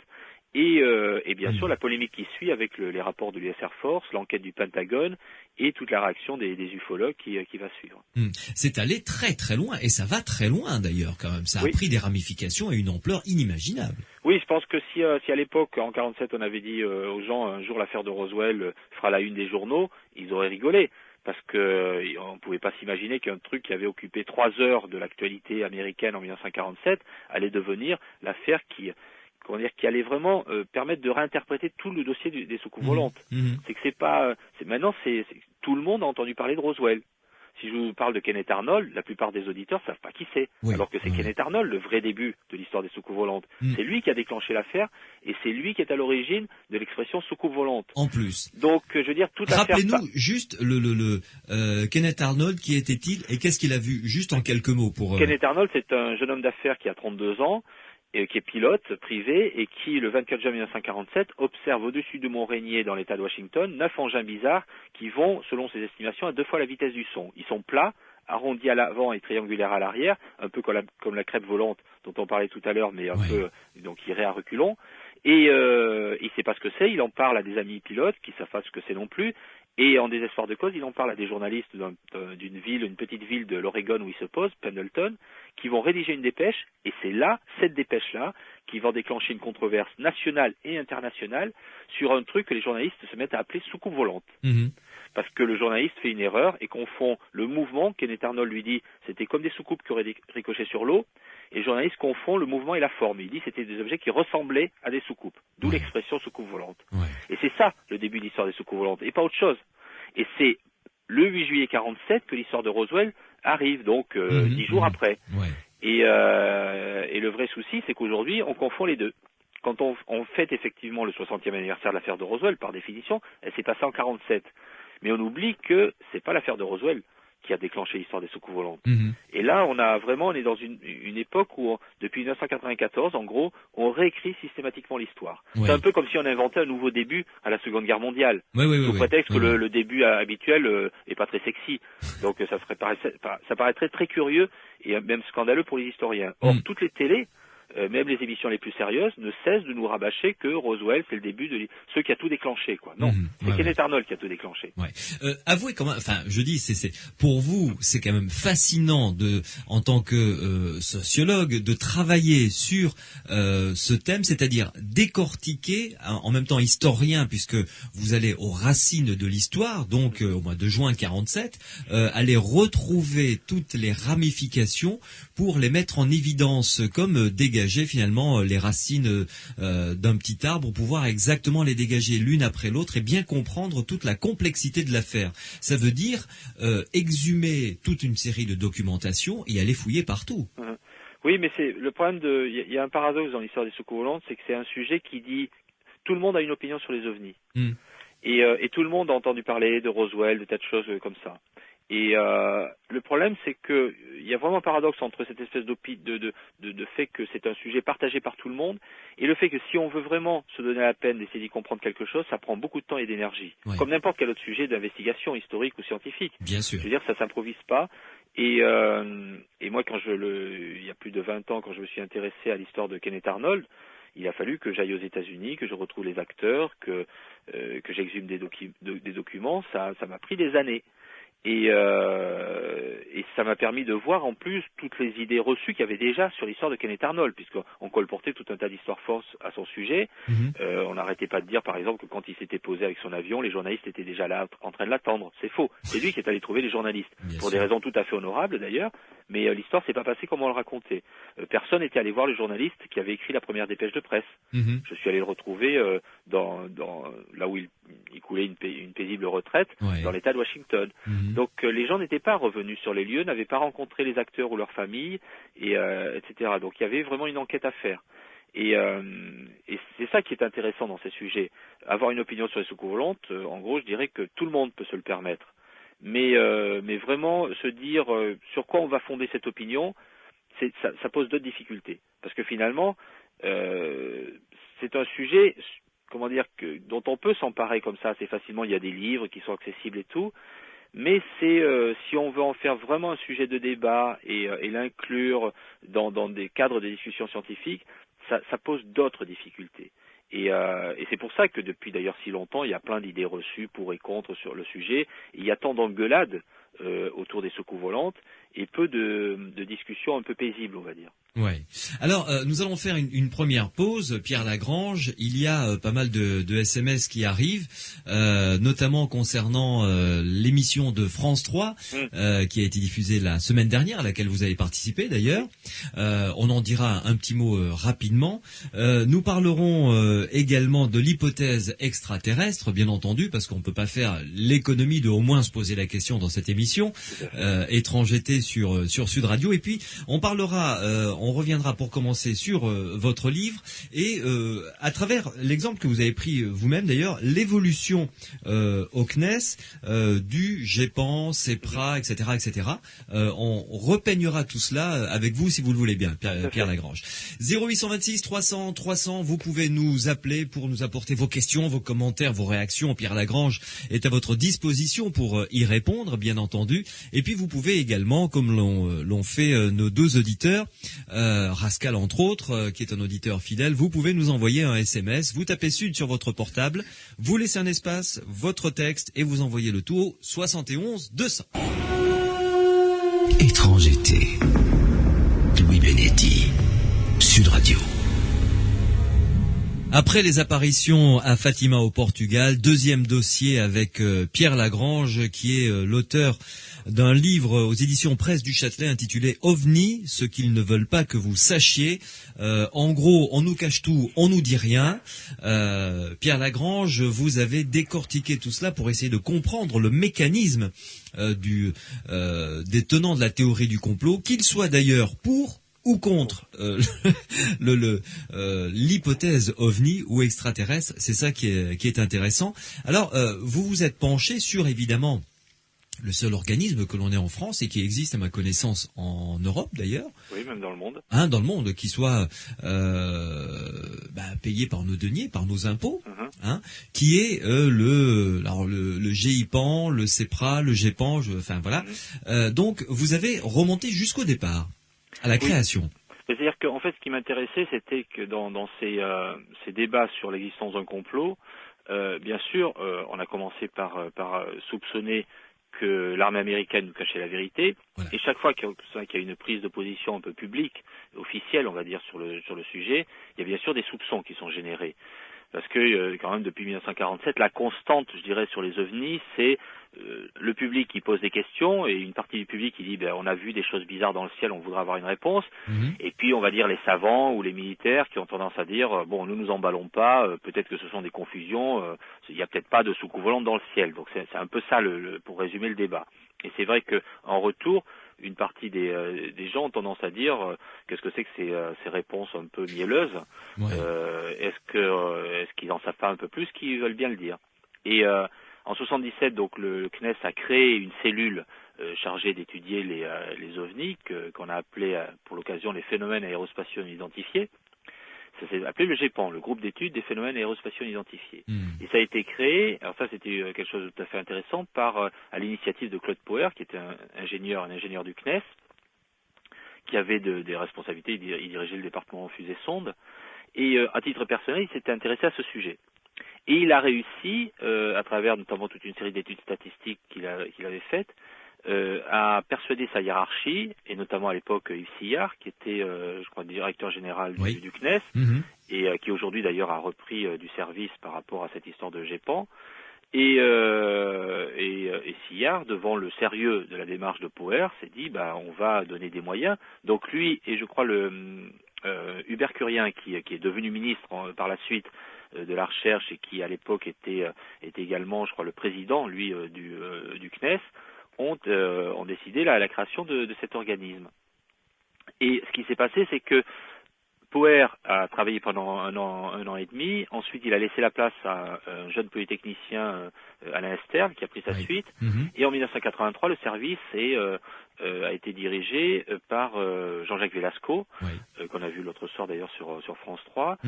et bien sûr la polémique qui suit avec les rapports de l'US Air Force, l'enquête du Pentagone et toute la réaction des ufologues qui va suivre. C'est allé très très loin et ça va très loin d'ailleurs quand même. Ça a pris des ramifications et une ampleur inimaginable. Oui, je pense que si à l'époque, en 47, on avait dit aux gens un jour l'affaire de Roswell fera la une des journaux, ils auraient rigolé. Parce que on ne pouvait pas s'imaginer qu'un truc qui avait occupé 3 heures de l'actualité américaine en 1947 allait devenir l'affaire qui allait vraiment permettre de réinterpréter tout le dossier des soucoupes volantes. C'est que maintenant tout le monde a entendu parler de Roswell. Si je vous parle de Kenneth Arnold, la plupart des auditeurs savent pas qui c'est. Alors que c'est Kenneth Arnold, le vrai début de l'histoire des soucoupes volantes. C'est lui qui a déclenché l'affaire et c'est lui qui est à l'origine de l'expression soucoupe volante. En plus. Donc, je veux dire, toute l'affaire... Rappelez-nous juste Kenneth Arnold, qui était-il et qu'est-ce qu'il a vu, juste en quelques mots pour... Kenneth Arnold, c'est un jeune homme d'affaires qui a 32 ans, qui est pilote privé et qui, le 24 juin 1947, observe au-dessus de Mont-Rainier dans l'État de Washington 9 engins bizarres qui vont, selon ses estimations, à 2 fois la vitesse du son. Ils sont plats, arrondis à l'avant et triangulaires à l'arrière, un peu comme la crêpe volante dont on parlait tout à l'heure, mais un peu donc irait à reculons. Et il sait pas ce que c'est, il en parle à des amis pilotes qui savent pas ce que c'est non plus. Et en désespoir de cause, il en parle à des journalistes une petite ville de l'Oregon où il se pose, Pendleton, qui vont rédiger une dépêche, et c'est cette dépêche-là, qui va déclencher une controverse nationale et internationale sur un truc que les journalistes se mettent à appeler soucoupe volante. Parce que le journaliste fait une erreur et confond le mouvement, Kenneth Arnold lui dit c'était comme des soucoupes qui auraient ricoché sur l'eau, et le journaliste confond le mouvement et la forme. Il dit c'était des objets qui ressemblaient à des soucoupes, d'où l'expression soucoupe volante. Et c'est ça le début de l'histoire des soucoupes volantes, et pas autre chose. Et c'est le 8 juillet 47 que l'histoire de Roswell arrive, donc 10 jours après. Et le vrai souci, c'est qu'aujourd'hui, on confond les deux. Quand on fête effectivement le 60e anniversaire de l'affaire de Roswell, par définition, elle s'est passée en 47. Mais on oublie que c'est pas l'affaire de Roswell qui a déclenché l'histoire des soucoupes volantes. Et là, on est dans une époque où, depuis 1994, en gros, on réécrit systématiquement l'histoire. C'est un peu comme si on inventait un nouveau début à la Seconde Guerre mondiale, sous prétexte que le début habituel est pas très sexy. Donc ça paraîtrait très curieux et même scandaleux pour les historiens. Or, toutes les télés, même les émissions les plus sérieuses, ne cessent de nous rabâcher que Roswell, c'est le début de ceux qui a tout déclochenté, quoi. Non, c'est Kenneth Arnold qui a tout déclenché. Avouez quand même, je dis, pour vous, c'est quand même fascinant en tant que sociologue, de travailler sur ce thème, c'est-à-dire décortiquer, en même temps historien, puisque vous allez aux racines de l'histoire, donc au mois de juin 47, aller retrouver toutes les ramifications pour les mettre en évidence comme dégager finalement les racines d'un petit arbre pour pouvoir exactement les dégager l'une après l'autre et bien comprendre toute la complexité de l'affaire. Ça veut dire exhumer toute une série de documentation et aller fouiller partout. Oui, mais c'est le problème il y a un paradoxe dans l'histoire des soucoupes volantes, c'est que c'est un sujet qui dit tout le monde a une opinion sur les ovnis. Et tout le monde a entendu parler de Roswell, de tas de choses comme ça. Et le problème, c'est que il y a vraiment un paradoxe entre cette espèce de fait que c'est un sujet partagé par tout le monde et le fait que si on veut vraiment se donner la peine d'essayer d'y comprendre quelque chose, ça prend beaucoup de temps et d'énergie. Ouais. Comme n'importe quel autre sujet d'investigation historique ou scientifique. Bien sûr. Je veux dire, ça s'improvise pas. Et moi, il y a plus de 20 ans, quand je me suis intéressé à l'histoire de Kenneth Arnold, il a fallu que j'aille aux États-Unis, que je retrouve les acteurs, que j'exhume des documents. Ça m'a pris des années. Et ça m'a permis de voir en plus toutes les idées reçues qu'il y avait déjà sur l'histoire de Kenneth Arnold, puisqu'on colportait tout un tas d'histoires fausses à son sujet. On n'arrêtait pas de dire, par exemple, que quand il s'était posé avec son avion, les journalistes étaient déjà là en train de l'attendre. C'est faux. C'est lui qui est allé trouver les journalistes, pour des raisons tout à fait honorables d'ailleurs, mais l'histoire s'est pas passée comme on le racontait. Personne n'était allé voir le journaliste qui avait écrit la première dépêche de presse. Je suis allé le retrouver là où il coulait une paisible retraite, dans l'État de Washington. Donc les gens n'étaient pas revenus sur les lieux, n'avaient pas rencontré les acteurs ou leurs familles, etc. Donc il y avait vraiment une enquête à faire. Et c'est ça qui est intéressant dans ces sujets. Avoir une opinion sur les soucoupes volantes, en gros, je dirais que tout le monde peut se le permettre. Mais vraiment se dire sur quoi on va fonder cette opinion, ça pose d'autres difficultés. Parce que finalement, c'est un sujet, dont on peut s'emparer comme ça assez facilement. Il y a des livres qui sont accessibles et tout. Mais si on veut en faire vraiment un sujet de débat et l'inclure dans des cadres de discussion scientifique, ça pose d'autres difficultés. Et c'est pour ça que depuis d'ailleurs si longtemps, il y a plein d'idées reçues pour et contre sur le sujet. Et il y a tant d'engueulades autour des soucoupes volantes et peu de discussions un peu paisibles, on va dire. Ouais. Alors, nous allons faire une première pause. Pierre Lagrange, il y a pas mal de SMS qui arrivent, notamment concernant l'émission de France 3, qui a été diffusée la semaine dernière, à laquelle vous avez participé d'ailleurs. On en dira un petit mot rapidement. Nous parlerons également de l'hypothèse extraterrestre, bien entendu, parce qu'on ne peut pas faire l'économie de au moins se poser la question dans cette émission. Étrangeté sur Sud Radio. Et puis, on reviendra pour commencer sur votre livre et à travers l'exemple que vous avez pris vous-même d'ailleurs, l'évolution au CNES du GEPAN, CEPRA, etc., etc. On repeignera tout cela avec vous si vous le voulez bien, Pierre Lagrange. 0826 300 300, vous pouvez nous appeler pour nous apporter vos questions, vos commentaires, vos réactions. Pierre Lagrange est à votre disposition pour y répondre, bien entendu. Et puis vous pouvez également, comme l'ont fait nos deux auditeurs, Rascal entre autres, qui est un auditeur fidèle, vous pouvez nous envoyer un SMS, vous tapez Sud sur votre portable, vous laissez un espace, votre texte et vous envoyez le tout au 71 200. Étrange été. Louis Benetti, Sud Radio. Après les apparitions à Fatima au Portugal, deuxième dossier avec Pierre Lagrange, qui est l'auteur d'un livre aux éditions Presse du Châtelet intitulé OVNI, ce qu'ils ne veulent pas que vous sachiez. En gros, on nous cache tout, on nous dit rien. Pierre Lagrange, vous avez décortiqué tout cela pour essayer de comprendre le mécanisme des tenants de la théorie du complot, qu'ils soient d'ailleurs pour ou contre l'hypothèse OVNI ou extraterrestre. C'est ça qui est intéressant. Alors, vous vous êtes penché sur, évidemment, le seul organisme que l'on ait en France et qui existe à ma connaissance en Europe d'ailleurs. Oui, même dans le monde. Dans le monde, qui soit payé par nos deniers, par nos impôts, qui est le GIPAN, le CEPRA, le GEPAN, voilà. Donc vous avez remonté jusqu'au départ, à la création. C'est-à-dire qu'en fait, ce qui m'intéressait, c'était que dans ces débats sur l'existence d'un complot, bien sûr, on a commencé par soupçonner que l'armée américaine nous cachait la vérité. Voilà. Et chaque fois qu'il y a une prise de position un peu publique, officielle, on va dire, sur le sujet, il y a bien sûr des soupçons qui sont générés. Parce que quand même depuis 1947, la constante, je dirais, sur les ovnis, c'est le public qui pose des questions et une partie du public qui dit on a vu des choses bizarres dans le ciel, on voudrait avoir une réponse. Et puis on va dire les savants ou les militaires qui ont tendance à dire nous emballons pas, peut-être que ce sont des confusions, il n'y a peut-être pas de soucoupe volante dans le ciel. Donc c'est un peu ça pour résumer le débat. Et c'est vrai que en retour, une partie des gens ont tendance à dire qu'est-ce que c'est que ces réponses un peu mielleuses. Est-ce qu'ils en savent pas un peu plus qu'ils veulent bien le dire. Et en 77, donc le CNES a créé une cellule chargée d'étudier les ovnis, qu'on a appelé pour l'occasion les phénomènes aérospatiaux non identifiés. Ça s'est appelé le GEPAN, le groupe d'études des phénomènes aérospatiaux non identifiés. Et ça a été créé, alors ça c'était quelque chose de tout à fait intéressant, à l'initiative de Claude Poher, qui était un ingénieur du CNES, qui avait des responsabilités, il dirigeait le département fusées-sondes, et à titre personnel, il s'était intéressé à ce sujet. Et il a réussi, à travers notamment toute une série d'études statistiques qu'il avait faites, à persuader sa hiérarchie, et notamment à l'époque Yves Sillard, qui était, je crois, directeur général du CNES, et qui aujourd'hui d'ailleurs a repris du service par rapport à cette histoire de GEPAN. Et Sillard, devant le sérieux de la démarche de Poher, s'est dit, on va donner des moyens. Donc lui, et je crois Hubert Curien, qui est devenu ministre par la suite de la recherche et qui à l'époque était également, je crois, le président, lui, du CNES, ont décidé la création de cet organisme. Et ce qui s'est passé, c'est que Poher a travaillé pendant un an et demi. Ensuite, il a laissé la place à un jeune polytechnicien, Alain Esterne, qui a pris sa suite. Et en 1983, le service a été dirigé par Jean-Jacques Velasco, qu'on a vu l'autre soir d'ailleurs sur France 3,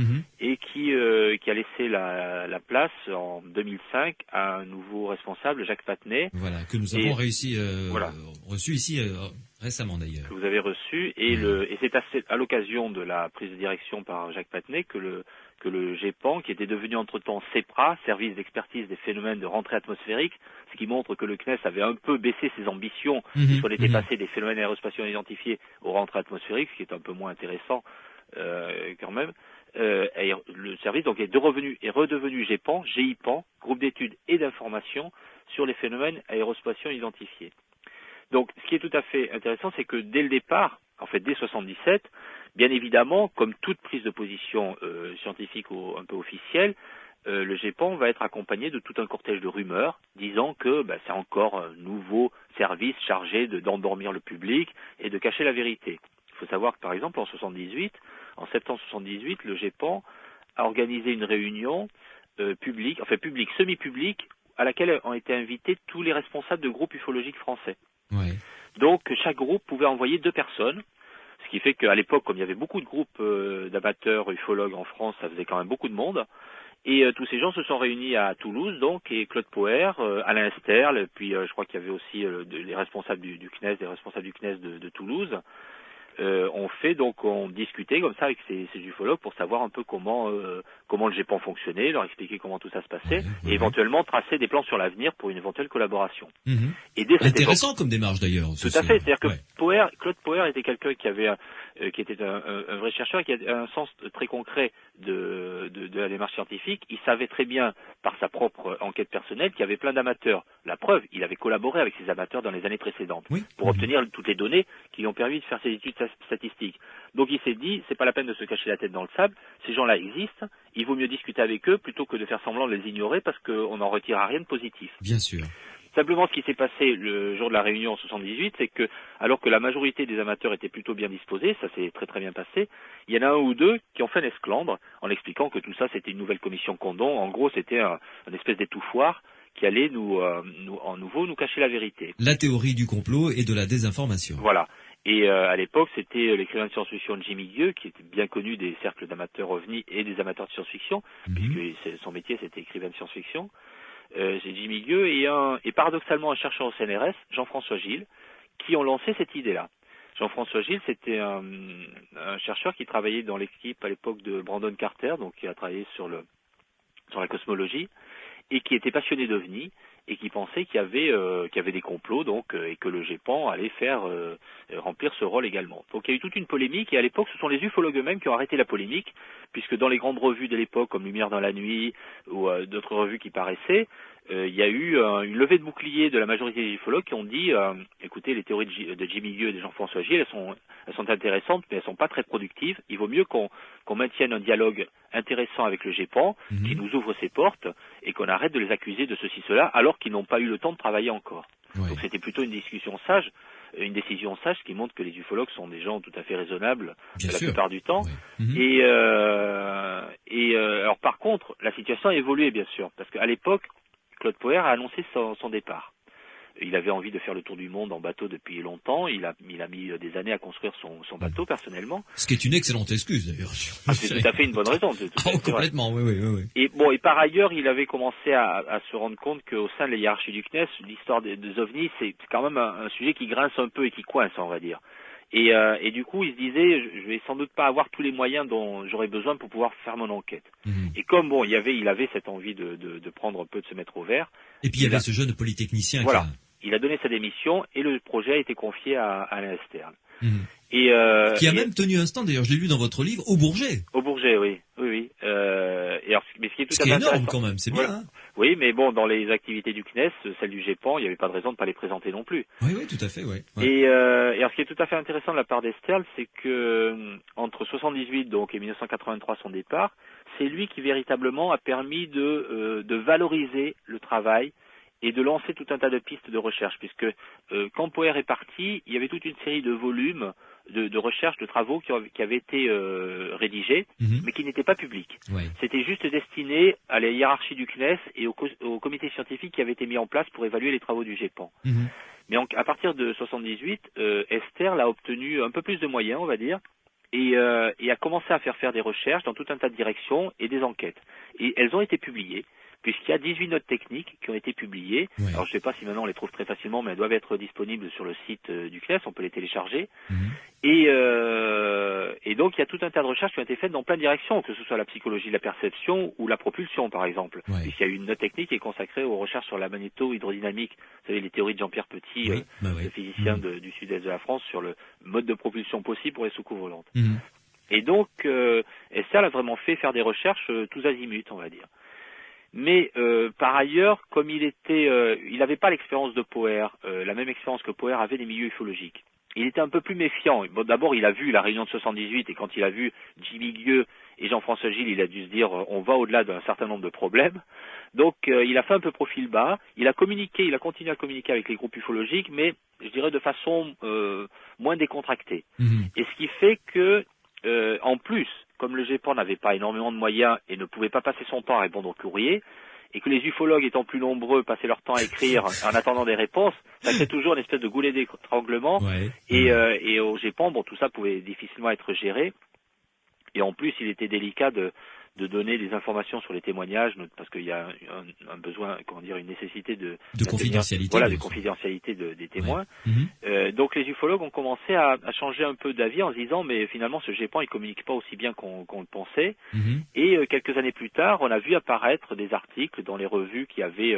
et qui a laissé la place en 2005 à un nouveau responsable, Jacques Pattenet. Voilà, que nous avons reçu ici récemment d'ailleurs. Que vous avez reçu, et c'est à l'occasion de la prise de direction par Jacques Pattenet que le GEPAN, qui était devenu entre-temps CEPRA, Service d'expertise des phénomènes de rentrée atmosphérique, ce qui montre que le CNES avait un peu baissé ses ambitions, puisqu'on était passé des phénomènes aérospatiaux identifiés aux rentrées atmosphériques, ce qui est un peu moins intéressant quand même. Et le service donc est redevenu GEPAN, GIPAN, groupe d'études et d'information sur les phénomènes aérospatiaux identifiés. Donc, ce qui est tout à fait intéressant, c'est que dès le départ, en fait, dès 77, bien évidemment, comme toute prise de position scientifique ou un peu officielle, le GEPAN va être accompagné de tout un cortège de rumeurs disant que c'est encore un nouveau service chargé d'endormir le public et de cacher la vérité. Il faut savoir que, par exemple, en septembre 78, le GEPAN a organisé une réunion semi-publique, à laquelle ont été invités tous les responsables de groupes ufologiques français. Donc chaque groupe pouvait envoyer 2 personnes, ce qui fait qu'à l'époque, comme il y avait beaucoup de groupes d'amateurs ufologues en France, ça faisait quand même beaucoup de monde. Et tous ces gens se sont réunis à Toulouse, donc, et Claude Poher, Alain Esterle, puis je crois qu'il y avait aussi les responsables du CNES, des responsables du CNES de Toulouse, ont discuté comme ça avec ces ufologues pour savoir un peu comment le GEPAN fonctionnait, leur expliquer comment tout ça se passait, et éventuellement tracer des plans sur l'avenir pour une éventuelle collaboration. Et dès cette intéressant comme démarche d'ailleurs. Tout à fait, c'est-à-dire que Claude Poher était quelqu'un qui était un vrai chercheur, qui a un sens très concret de la démarche scientifique. Il savait très bien, par sa propre enquête personnelle, qu'il y avait plein d'amateurs. La preuve, il avait collaboré avec ces amateurs dans les années précédentes pour obtenir toutes les données qui lui ont permis de faire ces études statistiques. Donc il s'est dit, c'est pas la peine de se cacher la tête dans le sable, ces gens-là existent, il vaut mieux discuter avec eux plutôt que de faire semblant de les ignorer parce qu'on n'en retirera rien de positif. Bien sûr. Simplement, ce qui s'est passé le jour de la réunion en 78, c'est que, alors que la majorité des amateurs étaient plutôt bien disposés, ça s'est très très bien passé, il y en a un ou deux qui ont fait un esclandre en expliquant que tout ça c'était une nouvelle commission Condon. En gros, c'était un espèce d'étouffoir qui allait nous cacher la vérité. La théorie du complot et de la désinformation. Voilà. Et à l'époque, c'était l'écrivain de science-fiction Jimmy Gueux, qui était bien connu des cercles d'amateurs ovnis et des amateurs de science-fiction, puisque son métier c'était écrivain de science-fiction. C'est Jimmy Gueux et paradoxalement un chercheur au CNRS, Jean-François Gilles, qui ont lancé cette idée-là. Jean-François Gilles, c'était un chercheur qui travaillait dans l'équipe à l'époque de Brandon Carter, donc qui a travaillé sur la cosmologie, et qui était passionné d'OVNI, et qui pensait qu'il y avait des complots, donc, et que le GEPAN allait faire remplir ce rôle également. Donc il y a eu toute une polémique, et à l'époque, ce sont les ufologues eux-mêmes qui ont arrêté la polémique, puisque dans les grandes revues de l'époque, comme Lumière dans la nuit, ou d'autres revues qui paraissaient, il y a eu une levée de bouclier de la majorité des ufologues qui ont dit écoutez, les théories de Jimmy Gueux et de Jean-François Gilles, elles sont intéressantes, mais elles sont pas très productives. Il vaut mieux qu'on maintienne un dialogue intéressant avec le GEPAN, qui nous ouvre ses portes, et qu'on arrête de les accuser de ceci, cela, alors qu'ils n'ont pas eu le temps de travailler encore. Donc c'était plutôt une décision sage, ce qui montre que les ufologues sont des gens tout à fait raisonnables la plupart du temps. Et alors par contre, la situation a évolué bien sûr, parce qu'à l'époque, Claude Poher a annoncé son départ. Il avait envie de faire le tour du monde en bateau depuis longtemps. Il a mis des années à construire son bateau personnellement. Ce qui est une excellente excuse d'ailleurs. C'est tout à fait une bonne raison. Complètement, oui. Et par ailleurs, il avait commencé à se rendre compte qu'au sein de la hiérarchie du CNES, l'histoire des ovnis, c'est quand même un sujet qui grince un peu et qui coince, on va dire. Et du coup, il se disait, je vais sans doute pas avoir tous les moyens dont j'aurais besoin pour pouvoir faire mon enquête. Et comme il avait cette envie de prendre un peu, de se mettre au vert. Et puis il y avait ce jeune polytechnicien. Voilà. Il a donné sa démission et le projet a été confié à Alain Estherle. Qui a même tenu un stand, d'ailleurs, je l'ai lu dans votre livre, au Bourget. Au Bourget, oui. Et alors, mais ce qui est tout à fait énorme quand même, c'est bien. Hein. Oui, mais bon, dans les activités du CNES, celle du GEPAN, il n'y avait pas de raison de ne pas les présenter non plus. Oui, tout à fait, oui. Et alors, ce qui est tout à fait intéressant de la part d'Estherle, c'est que entre 78 donc et 1983, son départ, c'est lui qui véritablement a permis de valoriser le travail et de lancer tout un tas de pistes de recherche, puisque quand Poher est parti, il y avait toute une série de volumes de recherches, de travaux qui avaient été rédigés, mais qui n'étaient pas publics. Ouais. C'était juste destiné à la hiérarchie du CNES et au comité scientifique qui avait été mis en place pour évaluer les travaux du GEPAN. Mais à partir de 78, Estherle a obtenu un peu plus de moyens, on va dire, et a commencé à faire des recherches dans tout un tas de directions et des enquêtes. Et elles ont été publiées, puisqu'il y a 18 notes techniques qui ont été publiées. Ouais. Alors je ne sais pas si maintenant on les trouve très facilement, mais elles doivent être disponibles sur le site du CNES, on peut les télécharger. Et donc il y a tout un tas de recherches qui ont été faites dans plein de directions, que ce soit la psychologie de la perception ou la propulsion par exemple. Ouais. Puisqu'il y a une note technique qui est consacrée aux recherches sur la magnéto-hydrodynamique. Vous savez, les théories de Jean-Pierre Petit, le physicien du sud-est de la France, sur le mode de propulsion possible pour les soucoupes volantes. Et donc Estherle a vraiment fait faire des recherches tous azimuts, on va dire. Mais par ailleurs, comme il n'avait pas l'expérience de Poher, la même expérience que Poher avait des milieux ufologiques. Il était un peu plus méfiant. Bon, d'abord, il a vu la réunion de 78 et quand il a vu Jimmy Gueux et Jean-François Gilles, il a dû se dire on va au-delà d'un certain nombre de problèmes. Donc, il a fait un peu profil bas. Il a continué à communiquer avec les groupes ufologiques, mais je dirais de façon moins décontractée. Et ce qui fait que, en plus, comme le GEPAN n'avait pas énormément de moyens et ne pouvait pas passer son temps à répondre aux courriers, et que les ufologues étant plus nombreux passaient leur temps à écrire en attendant des réponses, ça crée toujours une espèce de goulet d'étranglement. Et au GEPAN, tout ça pouvait difficilement être géré. Et en plus, il était délicat de donner des informations sur les témoignages, parce qu'il y a un besoin, une nécessité de confidentialité. Voilà, de confidentialité des témoins. Donc les ufologues ont commencé à changer un peu d'avis en se disant, mais finalement ce GEPAN il communique pas aussi bien qu'on le pensait. Et quelques années plus tard, on a vu apparaître des articles dans les revues qui avaient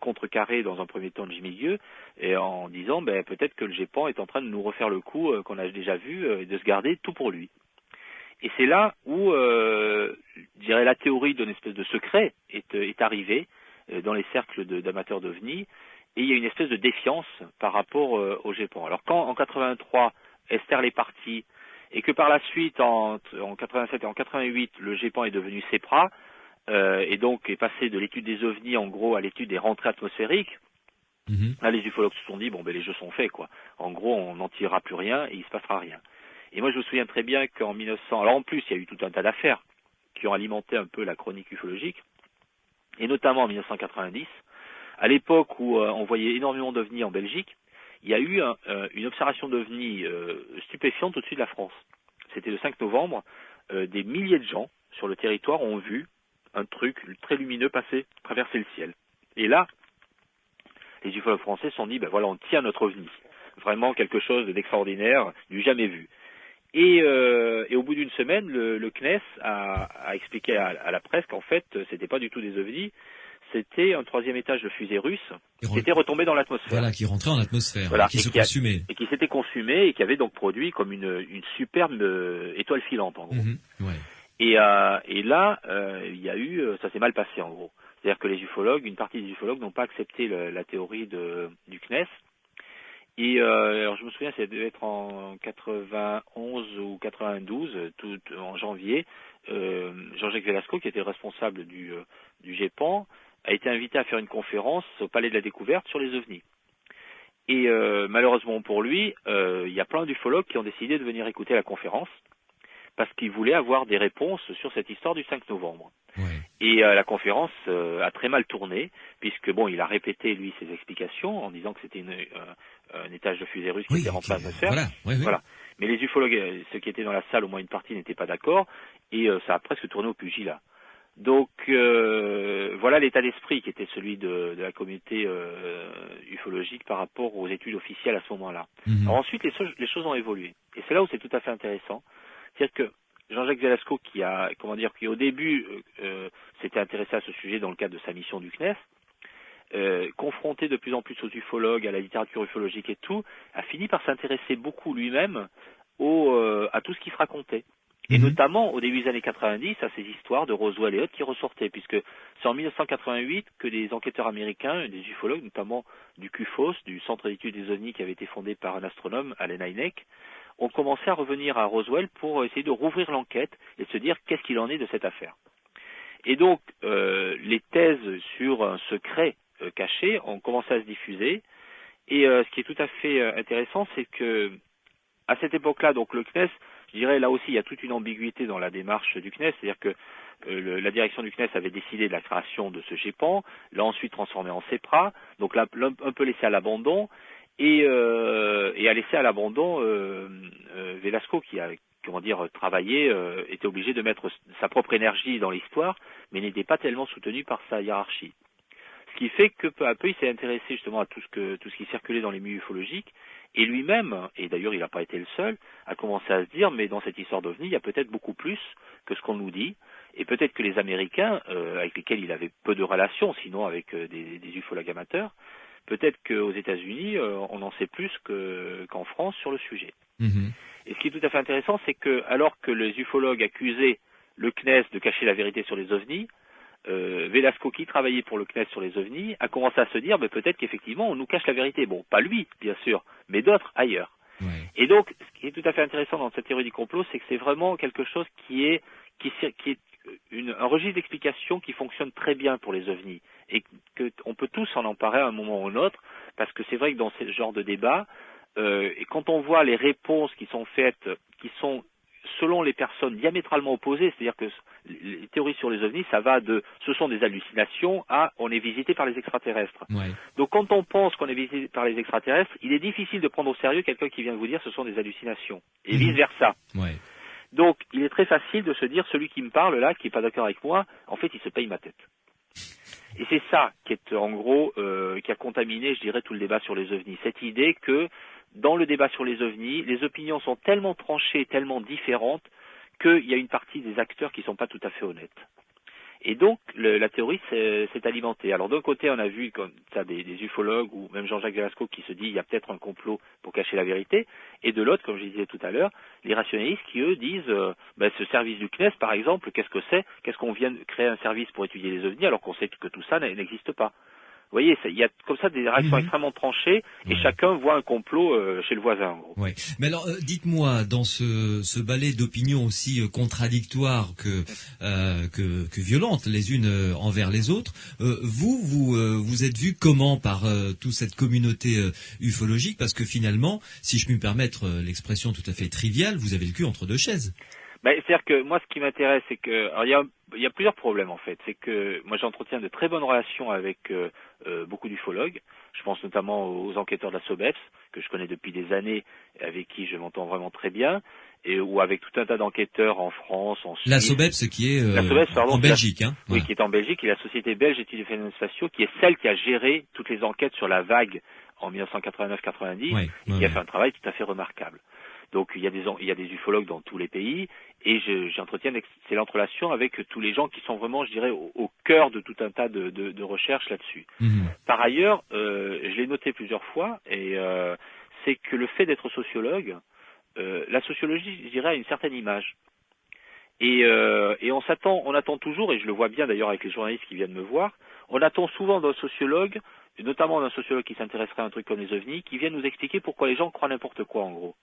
contrecarré dans un premier temps Jimmy Gueux, et en disant, peut-être que le GEPAN est en train de nous refaire le coup qu'on a déjà vu et de se garder tout pour lui. Et c'est là où, je dirais, la théorie d'une espèce de secret est arrivée dans les cercles d'amateurs d'OVNI, et il y a une espèce de défiance par rapport au GEPAN. Alors quand en 83, Estherle est parti, et que par la suite, en 87 et en 88, le GEPAN est devenu CEPRA, et donc est passé de l'étude des OVNI, en gros, à l'étude des rentrées atmosphériques, là les ufologues se sont dit, les jeux sont faits, quoi. En gros, on n'en tirera plus rien et il se passera rien. Et moi, je me souviens très bien qu'en 1900... Alors en plus, il y a eu tout un tas d'affaires qui ont alimenté un peu la chronique ufologique, et notamment en 1990, à l'époque où on voyait énormément d'ovnis en Belgique, il y a eu une observation d'ovnis stupéfiante au-dessus de la France. C'était le 5 novembre, des milliers de gens sur le territoire ont vu un truc très lumineux traverser le ciel. Et là, les ufologues français se sont dit, on tient notre ovni. Vraiment quelque chose d'extraordinaire, du jamais vu. Et au bout d'une semaine, le CNES a expliqué à la presse qu'en fait, c'était pas du tout des ovnis, c'était un troisième étage de fusée russe qui était retombé dans l'atmosphère. Voilà, qui rentrait en atmosphère, qui se consumait. Et qui s'était consumé et qui avait donc produit comme une superbe étoile filante, en gros. Et là, il y a eu, ça s'est mal passé, en gros. C'est-à-dire que une partie des ufologues n'ont pas accepté la théorie du CNES. Et alors je me souviens, ça devait être en 91 ou 92, en janvier, Jean-Jacques Velasco, qui était le responsable du GEPAN, a été invité à faire une conférence au Palais de la Découverte sur les ovnis. Et malheureusement pour lui, il y a plein d'ufologues qui ont décidé de venir écouter la conférence, parce qu'il voulait avoir des réponses sur cette histoire du 5 novembre. Ouais. Et la conférence a très mal tourné, puisque bon, il a répété lui ses explications en disant que c'était un étage de fusée russe qui était rentré à l'atmosphère. Voilà. Mais les ufologues, ceux qui étaient dans la salle, au moins une partie, n'étaient pas d'accord, et ça a presque tourné au pugilat. Donc voilà l'état d'esprit qui était celui de la communauté ufologique par rapport aux études officielles à ce moment-là. Alors ensuite, les choses ont évolué, et c'est là où c'est tout à fait intéressant. C'est-à-dire que Jean-Jacques Velasco, qui au début s'était intéressé à ce sujet dans le cadre de sa mission du CNES, confronté de plus en plus aux ufologues, à la littérature ufologique et tout, a fini par s'intéresser beaucoup lui-même à tout ce qui se racontait. Et notamment au début des années 90, à ces histoires de Roswell et autres qui ressortaient, puisque c'est en 1988 que des enquêteurs américains, des ufologues, notamment du CUFOS, du Centre d'études des ovnis qui avait été fondé par un astronome, Allen Hynek, ont commencé à revenir à Roswell pour essayer de rouvrir l'enquête et de se dire qu'est-ce qu'il en est de cette affaire. Et donc, les thèses sur un secret caché ont commencé à se diffuser. Et ce qui est tout à fait intéressant, c'est que à cette époque-là, donc le CNES, je dirais là aussi, il y a toute une ambiguïté dans la démarche du CNES, c'est-à-dire que la direction du CNES avait décidé de la création de ce GEPAN, l'a ensuite transformé en CEPRA, donc là, un peu laissé à l'abandon, et a laissé à l'abandon Velasco, qui a travaillé, était obligé de mettre sa propre énergie dans l'histoire, mais n'était pas tellement soutenu par sa hiérarchie. Ce qui fait que peu à peu, il s'est intéressé justement à tout ce qui circulait dans les milieux ufologiques, et lui-même, et d'ailleurs il n'a pas été le seul, a commencé à se dire, mais dans cette histoire d'OVNI, il y a peut-être beaucoup plus que ce qu'on nous dit, et peut-être que les Américains, avec lesquels il avait peu de relations, sinon avec des ufologues amateurs, peut-être qu'aux États-Unis, on en sait plus qu'en France sur le sujet. Et ce qui est tout à fait intéressant, c'est que alors que les ufologues accusaient le CNES de cacher la vérité sur les ovnis, Velasco, qui travaillait pour le CNES sur les ovnis, a commencé à se dire peut-être qu'effectivement on nous cache la vérité. Bon, pas lui, bien sûr, mais d'autres ailleurs. Ouais. Et donc, ce qui est tout à fait intéressant dans cette théorie du complot, c'est que c'est vraiment quelque chose qui est un registre d'explication qui fonctionne très bien pour les ovnis, et qu'on peut tous en emparer à un moment ou un autre, parce que c'est vrai que dans ce genre de débat, et quand on voit les réponses qui sont faites, qui sont selon les personnes diamétralement opposées, c'est-à-dire que les théories sur les ovnis, ça va de ce sont des hallucinations à on est visité par les extraterrestres. Ouais. Donc quand on pense qu'on est visité par les extraterrestres, il est difficile de prendre au sérieux quelqu'un qui vient de vous dire ce sont des hallucinations, et vice-versa. Ouais. Donc il est très facile de se dire celui qui me parle là, qui n'est pas d'accord avec moi, en fait il se paye ma tête. Et c'est ça qui est en gros qui a contaminé, je dirais, tout le débat sur les ovnis. Cette idée que dans le débat sur les ovnis, les opinions sont tellement tranchées, tellement différentes, qu'il y a une partie des acteurs qui ne sont pas tout à fait honnêtes. Et donc, la théorie s'est alimentée. Alors d'un côté, on a vu comme ça des ufologues, ou même Jean-Jacques Velasco qui se dit il y a peut-être un complot pour cacher la vérité, et de l'autre, comme je disais tout à l'heure, les rationalistes qui, eux, disent ce service du CNES, par exemple, qu'est-ce que c'est? Qu'est-ce qu'on vient de créer un service pour étudier les ovnis alors qu'on sait que tout ça n'existe pas? Vous voyez, il y a comme ça des réactions extrêmement tranchées, et chacun voit un complot chez le voisin, en gros. Ouais. Mais alors, dites-moi, dans ce balai d'opinions aussi contradictoires que violentes les unes envers les autres, vous êtes vu comment par toute cette communauté ufologique? Parce que finalement, si je puis me permettre l'expression tout à fait triviale, vous avez le cul entre deux chaises. C'est-à-dire que moi, ce qui m'intéresse, c'est que il y a plusieurs problèmes en fait. C'est que moi, j'entretiens de très bonnes relations avec beaucoup d'ufologues. Je pense notamment aux enquêteurs de la SOBEPS, que je connais depuis des années, avec qui je m'entends vraiment très bien, ou avec tout un tas d'enquêteurs en France, en Suisse. La SOBEPS qui est en Belgique, hein. Oui, qui est en Belgique, et la Société belge d'études des phénomènes spatiaux, qui est celle qui a géré toutes les enquêtes sur la vague en 1989-90, et qui a fait un travail tout à fait remarquable. Donc il y a des ufologues dans tous les pays, et j'entretiens d'excellentes relations avec tous les gens qui sont vraiment, je dirais, au cœur de tout un tas de recherches là-dessus. Par ailleurs, je l'ai noté plusieurs fois, et c'est que le fait d'être sociologue, la sociologie, je dirais, a une certaine image. Et on attend toujours, et je le vois bien d'ailleurs avec les journalistes qui viennent me voir, on attend souvent d'un sociologue, notamment d'un sociologue qui s'intéresserait à un truc comme les ovnis, qui vienne nous expliquer pourquoi les gens croient n'importe quoi, en gros.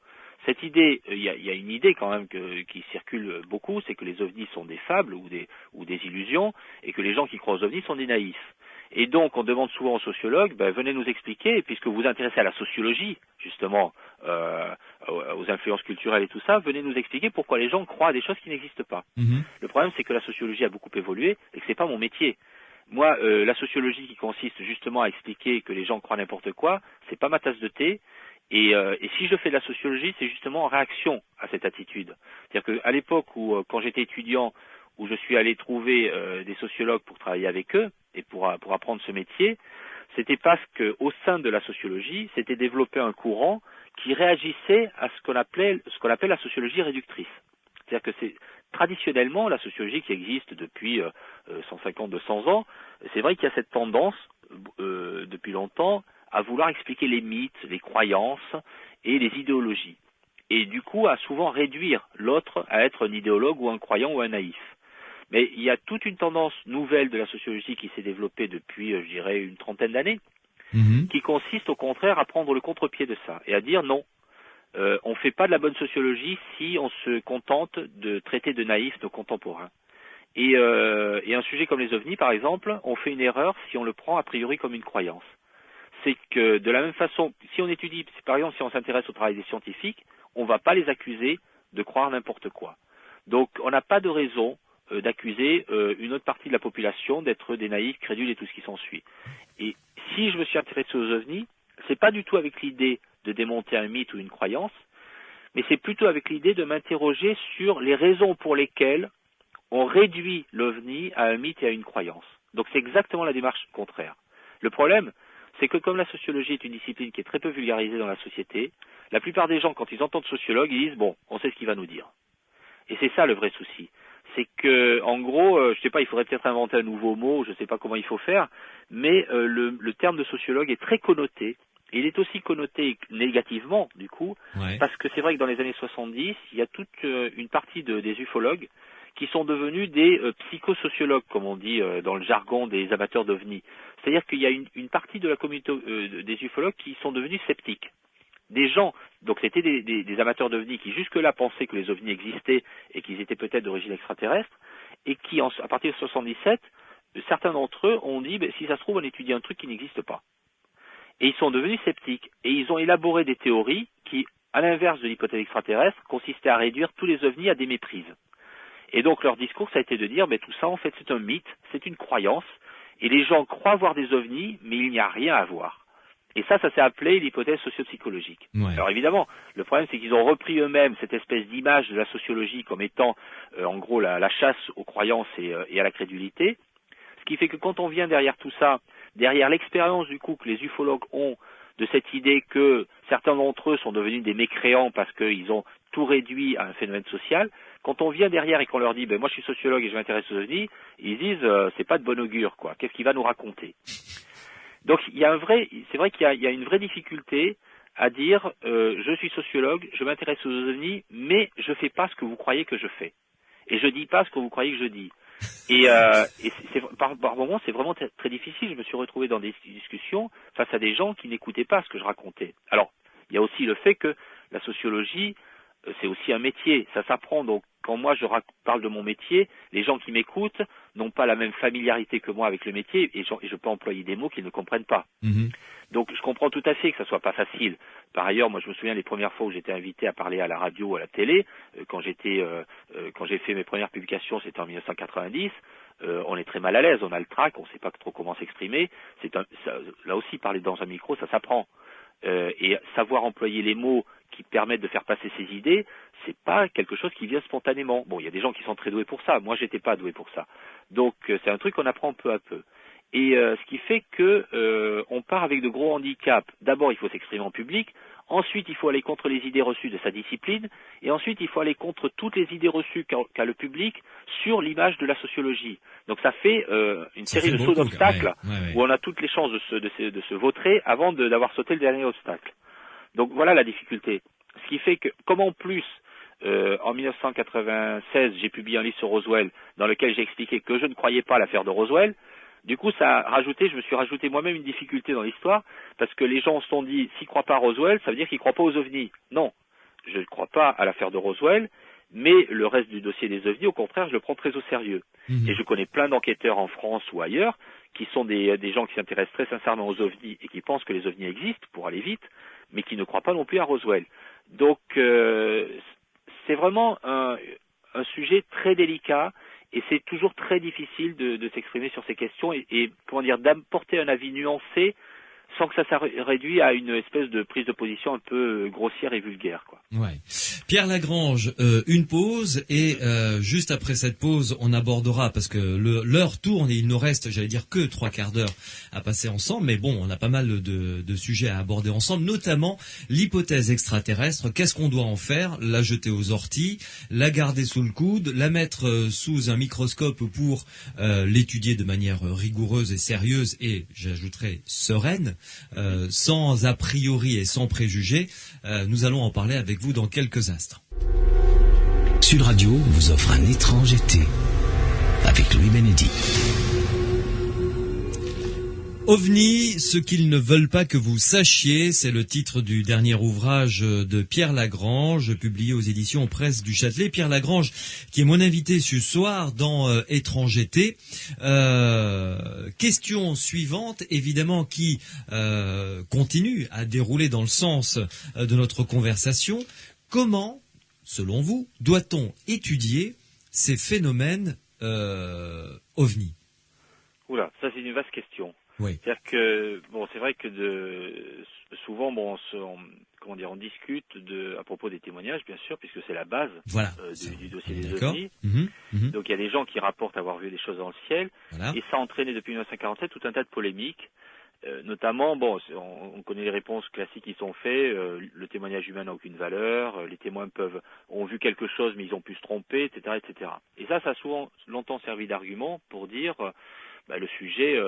Cette idée, il y a une idée quand même qui circule beaucoup, c'est que les ovnis sont des fables ou des illusions, et que les gens qui croient aux ovnis sont des naïfs. Et donc, on demande souvent aux sociologues, venez nous expliquer, puisque vous vous intéressez à la sociologie, justement, aux influences culturelles et tout ça, venez nous expliquer pourquoi les gens croient à des choses qui n'existent pas. Le problème, c'est que la sociologie a beaucoup évolué et que c'est pas mon métier. Moi, la sociologie qui consiste justement à expliquer que les gens croient n'importe quoi, c'est pas ma tasse de thé. Et si je fais de la sociologie, c'est justement en réaction à cette attitude. C'est-à-dire qu'à l'époque où, quand j'étais étudiant, où je suis allé trouver des sociologues pour travailler avec eux et pour apprendre ce métier, c'était parce qu'au sein de la sociologie, s'était développé un courant qui réagissait à ce qu'on appelle la sociologie réductrice. C'est-à-dire que c'est traditionnellement la sociologie qui existe depuis 150-200 ans. C'est vrai qu'il y a cette tendance depuis longtemps à vouloir expliquer les mythes, les croyances et les idéologies. Et du coup, à souvent réduire l'autre à être un idéologue ou un croyant ou un naïf. Mais il y a toute une tendance nouvelle de la sociologie qui s'est développée depuis, je dirais, une trentaine d'années, qui consiste au contraire à prendre le contre-pied de ça et à dire non, on ne fait pas de la bonne sociologie si on se contente de traiter de naïfs nos contemporains. Et un sujet comme les ovnis, par exemple, on fait une erreur si on le prend a priori comme une croyance. C'est que de la même façon, si on étudie, par exemple, si on s'intéresse au travail des scientifiques, on ne va pas les accuser de croire n'importe quoi. Donc, on n'a pas de raison d'accuser une autre partie de la population d'être des naïfs, crédules et tout ce qui s'ensuit. Et si je me suis intéressé aux ovnis, c'est pas du tout avec l'idée de démonter un mythe ou une croyance, mais c'est plutôt avec l'idée de m'interroger sur les raisons pour lesquelles on réduit l'ovni à un mythe et à une croyance. Donc c'est exactement la démarche contraire. Le problème, c'est que comme la sociologie est une discipline qui est très peu vulgarisée dans la société, la plupart des gens, quand ils entendent sociologue, ils disent « bon, on sait ce qu'il va nous dire ». Et c'est ça le vrai souci. C'est que, en gros, je sais pas, il faudrait peut-être inventer un nouveau mot, je sais pas comment il faut faire, mais le terme de sociologue est très connoté. Et il est aussi connoté négativement, du coup, parce que c'est vrai que dans les années 70, il y a toute une partie des ufologues qui sont devenus des psychosociologues, comme on dit dans le jargon des amateurs d'ovnis. C'est-à-dire qu'il y a une partie de la communauté des ufologues qui sont devenus sceptiques. Des gens, donc c'était des amateurs d'ovnis qui jusque-là pensaient que les ovnis existaient et qu'ils étaient peut-être d'origine extraterrestre, et qui, à partir de 77, certains d'entre eux ont dit, si ça se trouve, on étudie un truc qui n'existe pas. Et ils sont devenus sceptiques, et ils ont élaboré des théories qui, à l'inverse de l'hypothèse extraterrestre, consistaient à réduire tous les ovnis à des méprises. Et donc leur discours, ça a été de dire, tout ça, en fait, c'est un mythe, c'est une croyance, et les gens croient voir des ovnis, mais il n'y a rien à voir. Et ça s'est appelé l'hypothèse sociopsychologique. Alors évidemment, le problème c'est qu'ils ont repris eux-mêmes cette espèce d'image de la sociologie comme étant, en gros, la chasse aux croyances et à la crédulité. Ce qui fait que quand on vient derrière tout ça, derrière l'expérience du coup que les ufologues ont de cette idée que certains d'entre eux sont devenus des mécréants parce qu'ils ont tout réduit à un phénomène social, quand on vient derrière et qu'on leur dit moi je suis sociologue et je m'intéresse aux ovnis, ils disent c'est pas de bon augure quoi, qu'est-ce qu'il va nous raconter? Donc c'est vrai qu'il y a une vraie difficulté à dire je suis sociologue, je m'intéresse aux ovnis, mais je fais pas ce que vous croyez que je fais, et je dis pas ce que vous croyez que je dis. Et par moments c'est vraiment très difficile. Je me suis retrouvé dans des discussions face à des gens qui n'écoutaient pas ce que je racontais. Alors il y a aussi le fait que la sociologie c'est aussi un métier, ça s'apprend. Donc quand moi je parle de mon métier, les gens qui m'écoutent n'ont pas la même familiarité que moi avec le métier, et je peux employer des mots qu'ils ne comprennent pas. Donc je comprends tout à fait que ça soit pas facile. Par ailleurs, moi je me souviens des premières fois où j'étais invité à parler à la radio ou à la télé, quand j'ai fait mes premières publications, c'était en 1990. On est très mal à l'aise, on a le trac, on ne sait pas trop comment s'exprimer. Là aussi, parler dans un micro, ça s'apprend. Et savoir employer les mots qui permettent de faire passer ses idées, c'est pas quelque chose qui vient spontanément. Bon, il y a des gens qui sont très doués pour ça. Moi, j'étais pas doué pour ça. Donc, c'est un truc qu'on apprend peu à peu. Et ce qui fait que on part avec de gros handicaps. D'abord, il faut s'exprimer en public. Ensuite, il faut aller contre les idées reçues de sa discipline. Et ensuite, il faut aller contre toutes les idées reçues qu'a le public sur l'image de la sociologie. Donc, ça fait une série de sauts d'obstacles où on a toutes les chances de se vautrer avant d'avoir sauté le dernier obstacle. Donc, voilà la difficulté. Ce qui fait que, comme en plus, en 1996, j'ai publié un livre sur Roswell dans lequel j'ai expliqué que je ne croyais pas à l'affaire de Roswell. Du coup, je me suis rajouté moi-même une difficulté dans l'histoire, parce que les gens se sont dit, s'ils ne croient pas à Roswell, ça veut dire qu'ils ne croient pas aux ovnis. Non, je ne crois pas à l'affaire de Roswell, Mais le reste du dossier des ovnis, au contraire, je le prends très au sérieux. Et je connais plein d'enquêteurs en France ou ailleurs qui sont des gens qui s'intéressent très sincèrement aux ovnis et qui pensent que les ovnis existent pour aller vite, mais qui ne croient pas non plus à Roswell. Donc c'est vraiment un sujet très délicat et c'est toujours très difficile de s'exprimer sur ces questions et comment dire, d'apporter un avis nuancé sans que ça réduise à une espèce de prise de position un peu grossière et vulgaire, quoi. Ouais. Pierre Lagrange, une pause et juste après cette pause, on abordera parce que l'heure tourne et il nous reste, j'allais dire que 3 quarts d'heure à passer ensemble, mais bon, on a pas mal de sujets à aborder ensemble, notamment l'hypothèse extraterrestre. Qu'est-ce qu'on doit en faire? La jeter aux orties, la garder sous le coude, la mettre sous un microscope pour l'étudier de manière rigoureuse et sérieuse et, j'ajouterais, sereine. Sans a priori et sans préjugés, nous allons en parler avec vous dans quelques instants. Sud Radio vous offre un étrange été avec Louis Benedy. OVNI, ce qu'ils ne veulent pas que vous sachiez, c'est le titre du dernier ouvrage de Pierre Lagrange, publié aux éditions Presse du Châtelet. Pierre Lagrange, qui est mon invité ce soir dans Étrange été. Question suivante, évidemment, qui continue à dérouler dans le sens de notre conversation. Comment, selon vous, doit-on étudier ces phénomènes OVNI? Oula, ça c'est une vaste question. Oui. C'est-à-dire que bon, c'est vrai que souvent bon, on discute à propos des témoignages, bien sûr, puisque c'est la base du dossier des ovnis. Donc il y a des gens qui rapportent avoir vu des choses dans le ciel, et ça a entraîné depuis 1947 tout un tas de polémiques. Notamment, bon, on connaît les réponses classiques qui sont faites. Le témoignage humain n'a aucune valeur. Les témoins ont vu quelque chose, mais ils ont pu se tromper, etc., etc. Et ça a souvent longtemps servi d'argument pour dire le sujet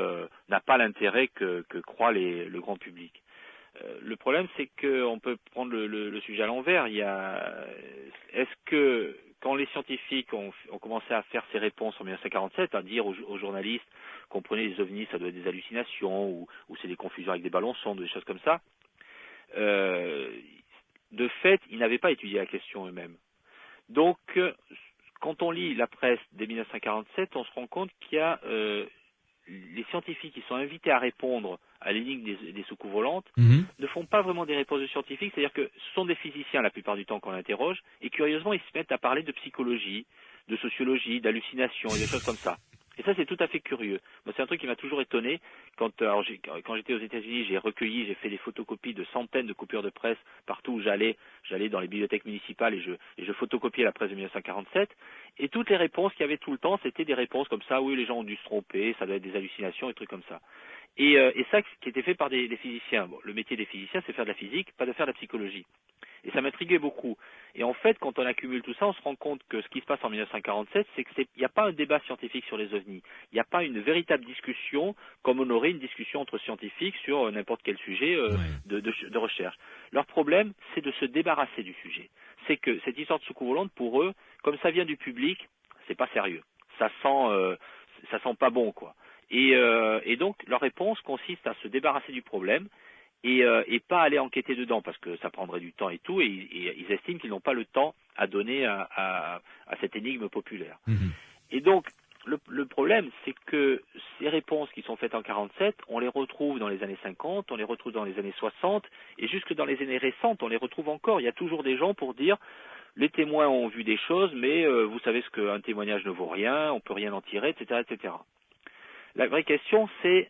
n'a pas l'intérêt que croit le grand public. Le problème, c'est qu'on peut prendre le sujet à l'envers. Est-ce que quand les scientifiques ont commencé à faire ces réponses en 1947, à dire aux journalistes, comprenez, les ovnis, ça doit être des hallucinations ou c'est des confusions avec des ballons sondes, des choses comme ça, de fait, ils n'avaient pas étudié la question eux-mêmes. Donc, quand on lit la presse dès 1947, on se rend compte qu'il y a les scientifiques qui sont invités à répondre à l'énigme des soucoupes volantes ne font pas vraiment des réponses de scientifiques, c'est-à-dire que ce sont des physiciens la plupart du temps qu'on interroge, et curieusement ils se mettent à parler de psychologie, de sociologie, d'hallucination et des choses comme ça. Et ça c'est tout à fait curieux. Moi c'est un truc qui m'a toujours étonné. Quand j'étais aux États-Unis, j'ai fait des photocopies de centaines de coupures de presse partout où j'allais dans les bibliothèques municipales et je photocopiais la presse de 1947. Et toutes les réponses qu'il y avait tout le temps, c'était des réponses comme ça, oui les gens ont dû se tromper, ça doit être des hallucinations et trucs comme ça. Et ça qui était fait par des physiciens. Bon, le métier des physiciens c'est faire de la physique, pas de faire de la psychologie. Et ça m'intriguait beaucoup. Et en fait, quand on accumule tout ça, on se rend compte que ce qui se passe en 1947, c'est qu'il n'y a pas un débat scientifique sur les ovnis. Il n'y a pas une véritable discussion comme on aurait une discussion entre scientifiques sur n'importe quel sujet de recherche. Leur problème, c'est de se débarrasser du sujet. C'est que cette histoire de soucoupe volante, pour eux, comme ça vient du public, c'est pas sérieux. Ça sent pas bon, quoi. Et donc, leur réponse consiste à se débarrasser du problème et pas aller enquêter dedans parce que ça prendrait du temps et tout, et ils estiment qu'ils n'ont pas le temps à donner à cette énigme populaire. Et donc le problème, c'est que ces réponses qui sont faites en 47, on les retrouve dans les années 50, on les retrouve dans les années 60, et jusque dans les années récentes, on les retrouve encore. Il y a toujours des gens pour dire les témoins ont vu des choses, mais vous savez ce qu'un témoignage ne vaut rien, on peut rien en tirer, etc., etc. La vraie question, c'est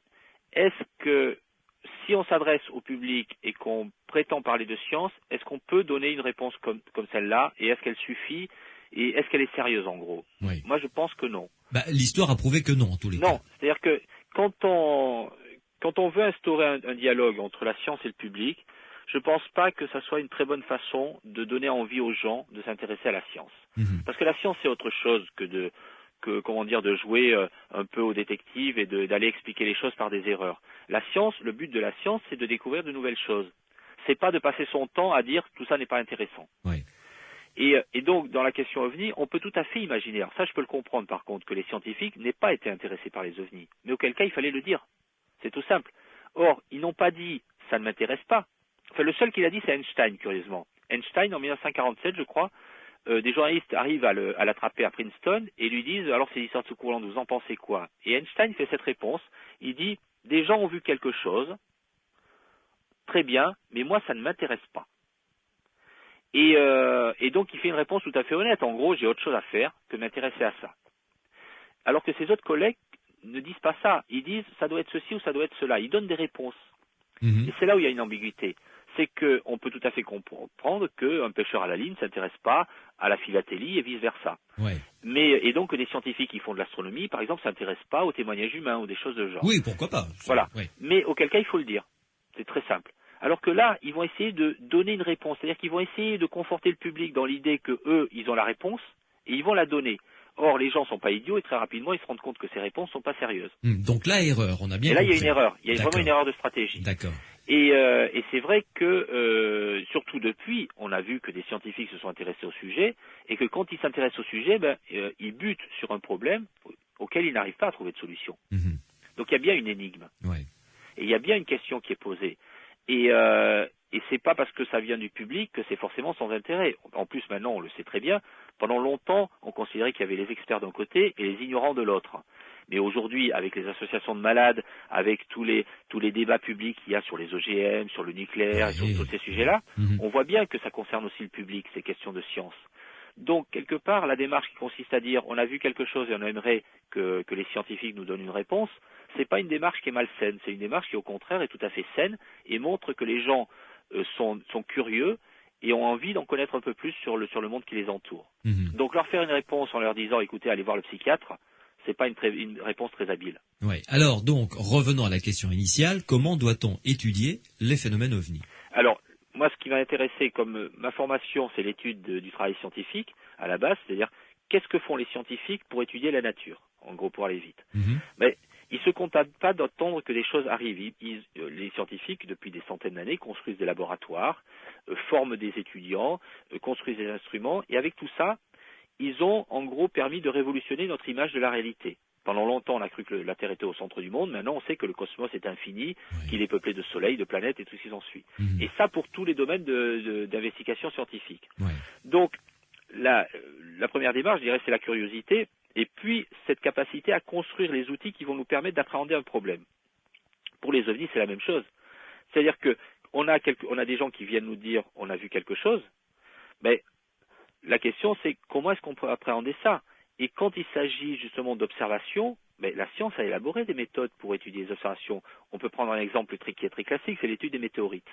est-ce que si on s'adresse au public et qu'on prétend parler de science, est-ce qu'on peut donner une réponse comme celle-là, et est-ce qu'elle suffit, et est-ce qu'elle est sérieuse en gros? Oui. Moi je pense que non. L'histoire a prouvé que non en tous les cas. Non, c'est-à-dire que quand on veut instaurer un dialogue entre la science et le public, je ne pense pas que ça soit une très bonne façon de donner envie aux gens de s'intéresser à la science. Parce que la science c'est autre chose que de jouer un peu au détective et d'aller expliquer les choses par des erreurs. La science, le but de la science, c'est de découvrir de nouvelles choses. C'est pas de passer son temps à dire tout ça n'est pas intéressant. Oui. Et donc, dans la question ovni, on peut tout à fait imaginer, alors ça je peux le comprendre par contre, que les scientifiques n'aient pas été intéressés par les ovnis. Mais auquel cas, il fallait le dire. C'est tout simple. Or, ils n'ont pas dit « ça ne m'intéresse pas ». Enfin, le seul qui l'a dit, c'est Einstein, curieusement. Einstein, en 1947, je crois, des journalistes arrivent à l'attraper à Princeton et lui disent « Alors, ces histoires de soucoupes volantes, vous en pensez quoi ?» Et Einstein fait cette réponse. Il dit « Des gens ont vu quelque chose, très bien, mais moi, ça ne m'intéresse pas. » Et donc, il fait une réponse tout à fait honnête. En gros, j'ai autre chose à faire que m'intéresser à ça. Alors que ses autres collègues ne disent pas ça. Ils disent « Ça doit être ceci ou ça doit être cela. » Ils donnent des réponses. Et c'est là où il y a une ambiguïté. C'est qu'on peut tout à fait comprendre qu'un pêcheur à la ligne ne s'intéresse pas à la philatélie et vice-versa. Ouais. Et donc que des scientifiques qui font de l'astronomie, par exemple, ne s'intéressent pas aux témoignages humains ou des choses de genre. Oui, pourquoi pas. Voilà. Ouais. Mais auquel cas, il faut le dire. C'est très simple. Alors que là, ils vont essayer de donner une réponse. C'est-à-dire qu'ils vont essayer de conforter le public dans l'idée que eux, ils ont la réponse et ils vont la donner. Or, les gens sont pas idiots et très rapidement, ils se rendent compte que ces réponses sont pas sérieuses. Donc là, erreur, on a bien compris. Et là, il y a une erreur. Il y a vraiment une erreur de stratégie. D'accord. Et c'est vrai que, surtout depuis, on a vu que des scientifiques se sont intéressés au sujet et que quand ils s'intéressent au sujet, ils butent sur un problème auquel ils n'arrivent pas à trouver de solution. Donc il y a bien une énigme. Ouais. Et il y a bien une question qui est posée. Et c'est pas parce que ça vient du public que c'est forcément sans intérêt. En plus, maintenant, on le sait très bien, pendant longtemps, on considérait qu'il y avait les experts d'un côté et les ignorants de l'autre. Mais aujourd'hui, avec les associations de malades, avec tous les débats publics qu'il y a sur les OGM, sur le nucléaire, et sur tous ces sujets-là, on voit bien que ça concerne aussi le public, ces questions de science. Donc, quelque part, la démarche qui consiste à dire on a vu quelque chose et on aimerait que les scientifiques nous donnent une réponse, c'est pas une démarche qui est malsaine, c'est une démarche qui, au contraire, est tout à fait saine et montre que les gens sont curieux et ont envie d'en connaître un peu plus sur le monde qui les entoure. Donc, leur faire une réponse en leur disant écoutez, allez voir le psychiatre, c'est pas une réponse très habile. Ouais. Alors donc, revenons à la question initiale, comment doit-on étudier les phénomènes ovnis? Alors, moi, ce qui m'a intéressé, comme ma formation, c'est l'étude du travail scientifique, à la base, c'est-à-dire, qu'est-ce que font les scientifiques pour étudier la nature, en gros, pour aller vite. Mais ils se contentent pas d'attendre que des choses arrivent. Les scientifiques, depuis des centaines d'années, construisent des laboratoires, forment des étudiants, construisent des instruments, et avec tout ça, ils ont en gros permis de révolutionner notre image de la réalité. Pendant longtemps, on a cru que la Terre était au centre du monde. Maintenant, on sait que le cosmos est infini, qu'il est peuplé de soleils, de planètes et tout ce qui s'ensuit. Et ça pour tous les domaines d'investigation scientifique. Donc, la première démarche, je dirais, c'est la curiosité, et puis cette capacité à construire les outils qui vont nous permettre d'appréhender un problème. Pour les ovnis, c'est la même chose. C'est-à-dire que on a des gens qui viennent nous dire on a vu quelque chose, mais la question, c'est comment est-ce qu'on peut appréhender ça? Et quand il s'agit justement d'observation, la science a élaboré des méthodes pour étudier les observations. On peut prendre un exemple qui est très classique, c'est l'étude des météorites.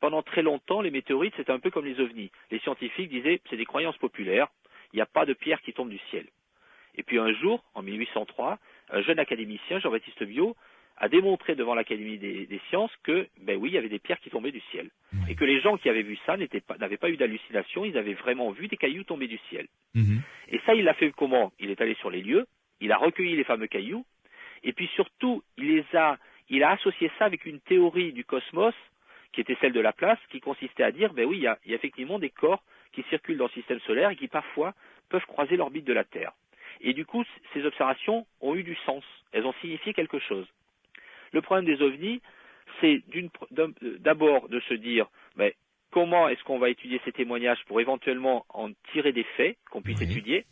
Pendant très longtemps, les météorites, c'était un peu comme les ovnis. Les scientifiques disaient, c'est des croyances populaires, il n'y a pas de pierre qui tombe du ciel. Et puis un jour, en 1803, un jeune académicien, Jean-Baptiste Biot, a démontré devant l'Académie des sciences que, oui, il y avait des pierres qui tombaient du ciel. Et que les gens qui avaient vu ça n'avaient pas eu d'hallucination, ils avaient vraiment vu des cailloux tomber du ciel. Et ça, il l'a fait comment? Il est allé sur les lieux, il a recueilli les fameux cailloux, et puis surtout, il a associé ça avec une théorie du cosmos, qui était celle de Laplace, qui consistait à dire, oui, il y a effectivement des corps qui circulent dans le système solaire et qui parfois peuvent croiser l'orbite de la Terre. Et du coup, ces observations ont eu du sens, elles ont signifié quelque chose. Le problème des ovnis, c'est d'abord de se dire comment est-ce qu'on va étudier ces témoignages pour éventuellement en tirer des faits qu'on puisse étudier,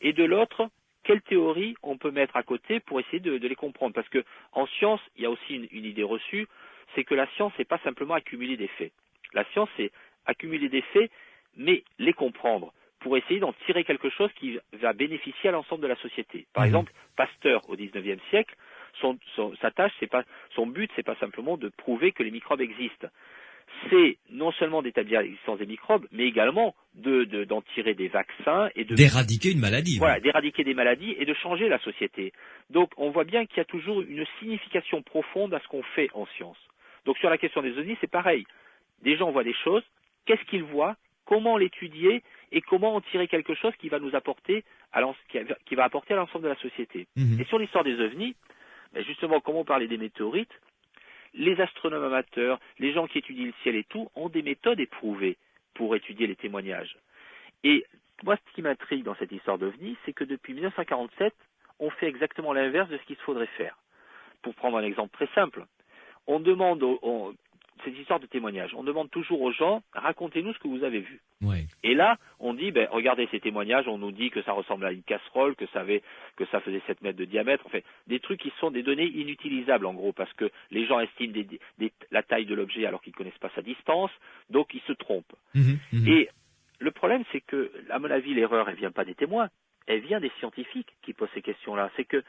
et de l'autre, quelle théorie on peut mettre à côté pour essayer de les comprendre. Parce que en science, il y a aussi une idée reçue, c'est que la science, c'est pas simplement accumuler des faits. La science, c'est accumuler des faits, mais les comprendre, pour essayer d'en tirer quelque chose qui va bénéficier à l'ensemble de la société. Par exemple, Pasteur, au XIXe siècle, sa tâche, son but, c'est pas simplement de prouver que les microbes existent. C'est non seulement d'établir l'existence des microbes, mais également d'en tirer des vaccins et d'éradiquer une maladie. Voilà, d'éradiquer des maladies et de changer la société. Donc, on voit bien qu'il y a toujours une signification profonde à ce qu'on fait en science. Donc, sur la question des ovnis, c'est pareil. Des gens voient des choses, qu'est-ce qu'ils voient, comment l'étudier et comment en tirer quelque chose qui va nous apporter qui va apporter à l'ensemble de la société. Et sur l'histoire des ovnis, justement, comme on parlait des météorites, les astronomes amateurs, les gens qui étudient le ciel et tout, ont des méthodes éprouvées pour étudier les témoignages. Et moi, ce qui m'intrigue dans cette histoire d'ovnis, c'est que depuis 1947, on fait exactement l'inverse de ce qu'il faudrait faire. Pour prendre un exemple très simple, on demande cette histoire de témoignage. On demande toujours aux gens, racontez-nous ce que vous avez vu. Ouais. Et là, on dit, regardez ces témoignages, on nous dit que ça ressemble à une casserole, que ça faisait 7 mètres de diamètre, enfin, des trucs qui sont des données inutilisables en gros, parce que les gens estiment la taille de l'objet alors qu'ils ne connaissent pas sa distance, donc ils se trompent. Et le problème, c'est que, à mon avis, l'erreur, elle vient pas des témoins, elle vient des scientifiques qui posent ces questions-là. C'est que,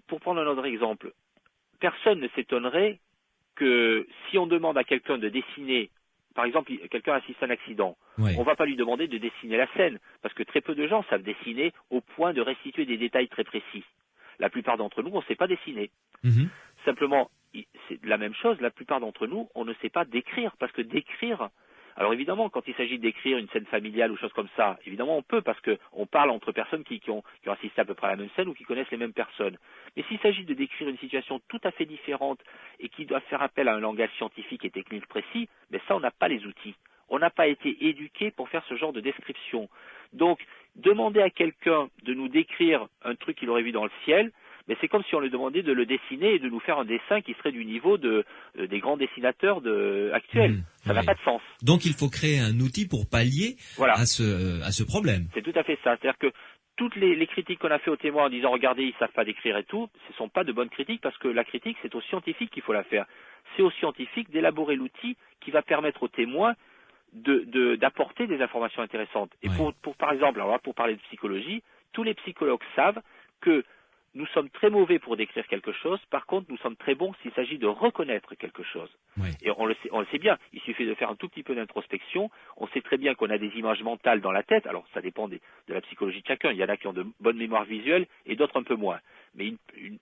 pour prendre un autre exemple, personne ne s'étonnerait que si on demande à quelqu'un de dessiner, par exemple, quelqu'un assiste à un accident, on ne va pas lui demander de dessiner la scène, parce que très peu de gens savent dessiner au point de restituer des détails très précis. La plupart d'entre nous, on ne sait pas dessiner. Simplement, c'est la même chose, la plupart d'entre nous, on ne sait pas décrire, parce que décrire... Alors évidemment, quand il s'agit d'écrire une scène familiale ou chose comme ça, évidemment on peut, parce qu'on parle entre personnes qui ont assisté à peu près à la même scène ou qui connaissent les mêmes personnes. Mais s'il s'agit de décrire une situation tout à fait différente et qui doit faire appel à un langage scientifique et technique précis, ça on n'a pas les outils. On n'a pas été éduqué pour faire ce genre de description. Donc, demander à quelqu'un de nous décrire un truc qu'il aurait vu dans le ciel, c'est comme si on lui demandait de le dessiner et de nous faire un dessin qui serait du niveau des grands dessinateurs actuels. Ça n'a pas de sens. Donc il faut créer un outil pour pallier à ce problème. C'est tout à fait ça. C'est-à-dire que toutes les critiques qu'on a fait aux témoins en disant regardez, ils savent pas décrire et tout, ce ne sont pas de bonnes critiques parce que la critique, c'est aux scientifiques qu'il faut la faire. C'est aux scientifiques d'élaborer l'outil qui va permettre aux témoins d'apporter des informations intéressantes. Et par exemple, alors là, pour parler de psychologie, tous les psychologues savent que nous sommes très mauvais pour décrire quelque chose, par contre nous sommes très bons s'il s'agit de reconnaître quelque chose. Et on le sait bien, il suffit de faire un tout petit peu d'introspection, on sait très bien qu'on a des images mentales dans la tête, alors ça dépend de la psychologie de chacun, il y en a qui ont de bonnes mémoires visuelles et d'autres un peu moins. Mais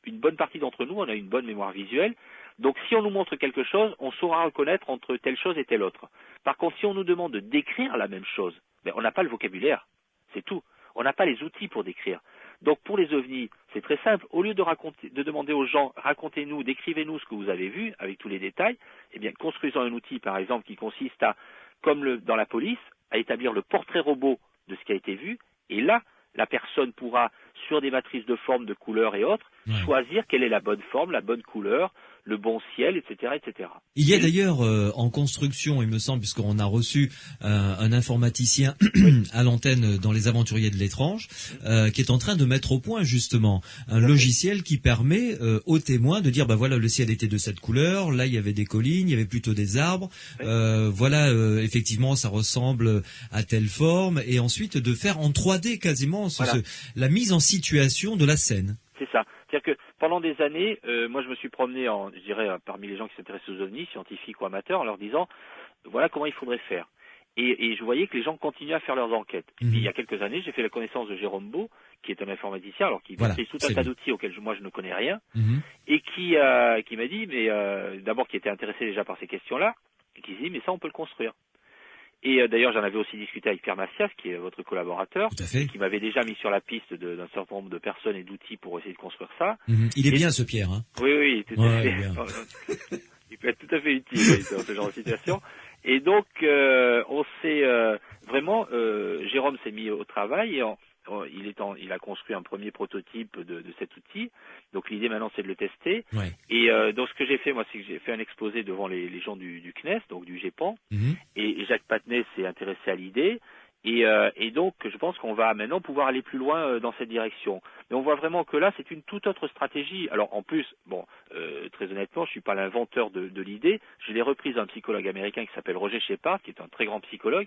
une bonne partie d'entre nous, on a une bonne mémoire visuelle, donc si on nous montre quelque chose, on saura reconnaître entre telle chose et telle autre. Par contre, si on nous demande de décrire la même chose, on n'a pas le vocabulaire, c'est tout. On n'a pas les outils pour décrire. Donc pour les ovnis, c'est très simple. Au lieu de demander aux gens, racontez-nous, décrivez-nous ce que vous avez vu avec tous les détails, construisons un outil par exemple qui consiste à, comme dans la police, à établir le portrait robot de ce qui a été vu. Et là, la personne pourra, sur des matrices de formes, de couleurs et autres, choisir quelle est la bonne forme, la bonne couleur, le bon ciel, etc., etc. Il y a d'ailleurs en construction, il me semble, puisqu'on a reçu un informaticien à l'antenne dans les Aventuriers de l'étrange, qui est en train de mettre au point justement un logiciel qui permet aux témoins de dire voilà, le ciel était de cette couleur, là il y avait des collines, il y avait plutôt des arbres, effectivement ça ressemble à telle forme, et ensuite de faire en 3D quasiment la mise en situation de la scène. C'est ça. C'est-à-dire que pendant des années, moi je me suis promené, parmi les gens qui s'intéressent aux ovnis, scientifiques ou amateurs, en leur disant voilà comment il faudrait faire. Et je voyais que les gens continuaient à faire leurs enquêtes. Et puis, il y a quelques années, j'ai fait la connaissance de Jérôme Beau, qui est un informaticien, alors qui maîtrise tout un tas d'outils auxquels moi je ne connais rien, et qui m'a dit, d'abord qui était intéressé déjà par ces questions-là, et qui s'est dit mais ça on peut le construire. Et d'ailleurs, j'en avais aussi discuté avec Pierre Massias, qui est votre collaborateur, qui m'avait déjà mis sur la piste d'un certain nombre de personnes et d'outils pour essayer de construire ça. Il est bien ce Pierre, hein. Oui, tout à fait. Il peut être tout à fait utile dans ce genre de situation. Et donc, on s'est vraiment, Jérôme s'est mis au travail et il a construit un premier prototype de cet outil. Donc l'idée maintenant c'est de le tester. Et donc ce que j'ai fait moi, c'est que j'ai fait un exposé devant les gens du CNES, donc du GEPAN. Et Jacques Patnet s'est intéressé à l'idée. Et donc je pense qu'on va maintenant pouvoir aller plus loin dans cette direction. Mais on voit vraiment que là c'est une toute autre stratégie. Alors en plus, très honnêtement, je suis pas l'inventeur de l'idée. Je l'ai reprise d'un psychologue américain qui s'appelle Roger Shepard, qui est un très grand psychologue,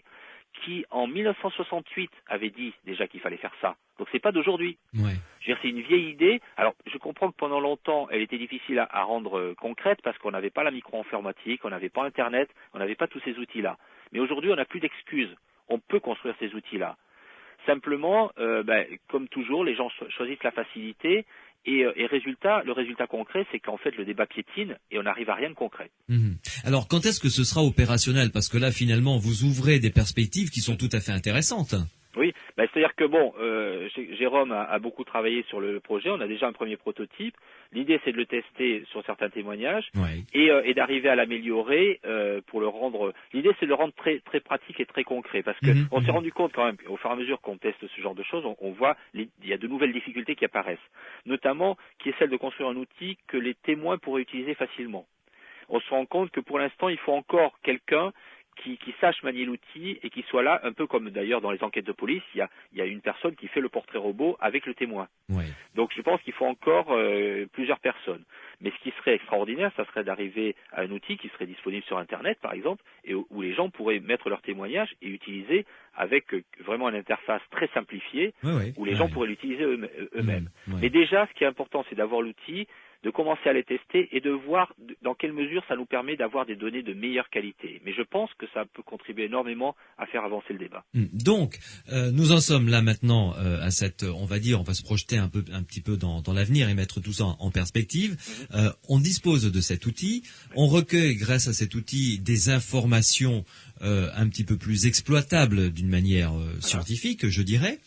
qui en 1968 avait dit déjà qu'il fallait faire ça. Donc c'est pas d'aujourd'hui. Je veux dire, c'est une vieille idée. Alors je comprends que pendant longtemps elle était difficile à rendre concrète parce qu'on n'avait pas la micro-informatique, on n'avait pas Internet, on n'avait pas tous ces outils-là. Mais aujourd'hui on n'a plus d'excuses. On peut construire ces outils-là. Simplement, comme toujours, les gens choisissent la facilité et le résultat concret, c'est qu'en fait le débat piétine et on n'arrive à rien de concret. Alors quand est-ce que ce sera opérationnel? Parce que là finalement vous ouvrez des perspectives qui sont tout à fait intéressantes. Oui, c'est-à-dire que Jérôme a beaucoup travaillé sur le projet, on a déjà un premier prototype. L'idée c'est de le tester sur certains témoignages et d'arriver à l'améliorer pour le rendre. L'idée c'est de le rendre très très pratique et très concret parce que on s'est rendu compte quand même au fur et à mesure qu'on teste ce genre de choses, on voit il y a de nouvelles difficultés qui apparaissent, notamment qui est celle de construire un outil que les témoins pourraient utiliser facilement. on se rend compte que pour l'instant, il faut encore quelqu'un qui sache manier l'outil et qui soit là, un peu comme d'ailleurs dans les enquêtes de police, il y a une personne qui fait le portrait robot avec le témoin. Ouais. Donc je pense qu'il faut encore plusieurs personnes. Mais ce qui serait extraordinaire, ça serait d'arriver à un outil qui serait disponible sur Internet, par exemple, et où les gens pourraient mettre leur témoignage et utiliser avec vraiment une interface très simplifiée, où les gens pourraient l'utiliser eux-mêmes. Mais déjà, ce qui est important, c'est d'avoir l'outil, de commencer à les tester et de voir dans quelle mesure ça nous permet d'avoir des données de meilleure qualité. Mais je pense que ça peut contribuer énormément à faire avancer le débat. Donc, nous en sommes là maintenant à cette, on va se projeter un petit peu dans l'avenir et mettre tout ça en perspective. On dispose de cet outil, on recueille grâce à cet outil des informations un petit peu plus exploitables d'une manière scientifique, je dirais.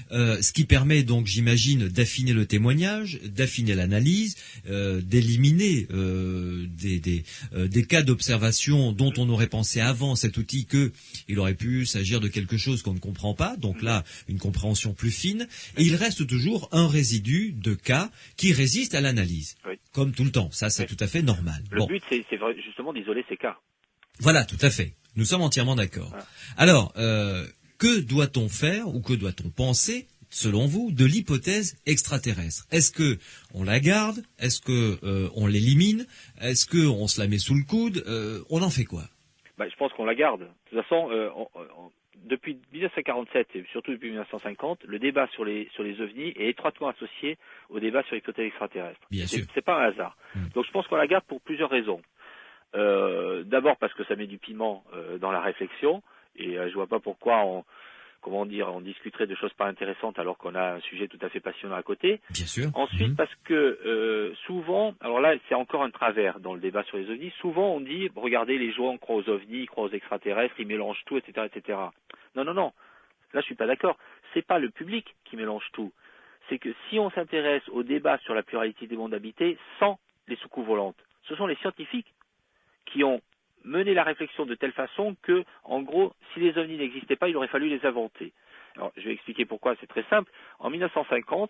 Ce qui permet donc, j'imagine, d'affiner le témoignage, d'affiner l'analyse, d'éliminer des cas d'observation dont on aurait pensé avant cet outil qu'il aurait pu s'agir de quelque chose qu'on ne comprend pas, donc là, une compréhension plus fine, et il reste toujours un résidu de cas qui résiste à l'analyse, comme tout le temps, ça c'est tout à fait normal. Le but, c'est justement d'isoler ces cas. Voilà, tout à fait, nous sommes entièrement d'accord. Voilà. Alors, que doit-on faire ou que doit-on penser, selon vous, de l'hypothèse extraterrestre? Est-ce que on la garde? Est-ce que on l'élimine? Est-ce que on se la met sous le coude? On en fait quoi? Je pense qu'on la garde. De toute façon, depuis 1947 et surtout depuis 1950, le débat sur les ovnis est étroitement associé au débat sur l'hypothèse extraterrestre. Bien sûr. C'est pas un hasard. Donc je pense qu'on la garde pour plusieurs raisons. D'abord parce que ça met du piment dans la réflexion. Et je vois pas pourquoi on discuterait de choses pas intéressantes alors qu'on a un sujet tout à fait passionnant à côté. Bien sûr. Ensuite, parce que souvent, alors là, c'est encore un travers dans le débat sur les ovnis. Souvent, on dit, regardez, les gens croient aux ovnis, ils croient aux extraterrestres, ils mélangent tout, etc., etc. Non. Là, je suis pas d'accord. C'est pas le public qui mélange tout. C'est que si on s'intéresse au débat sur la pluralité des mondes habités sans les soucoupes volantes, ce sont les scientifiques qui ont mener la réflexion de telle façon que, en gros, si les ovnis n'existaient pas, il aurait fallu les inventer. Alors, je vais expliquer pourquoi, c'est très simple. En 1950,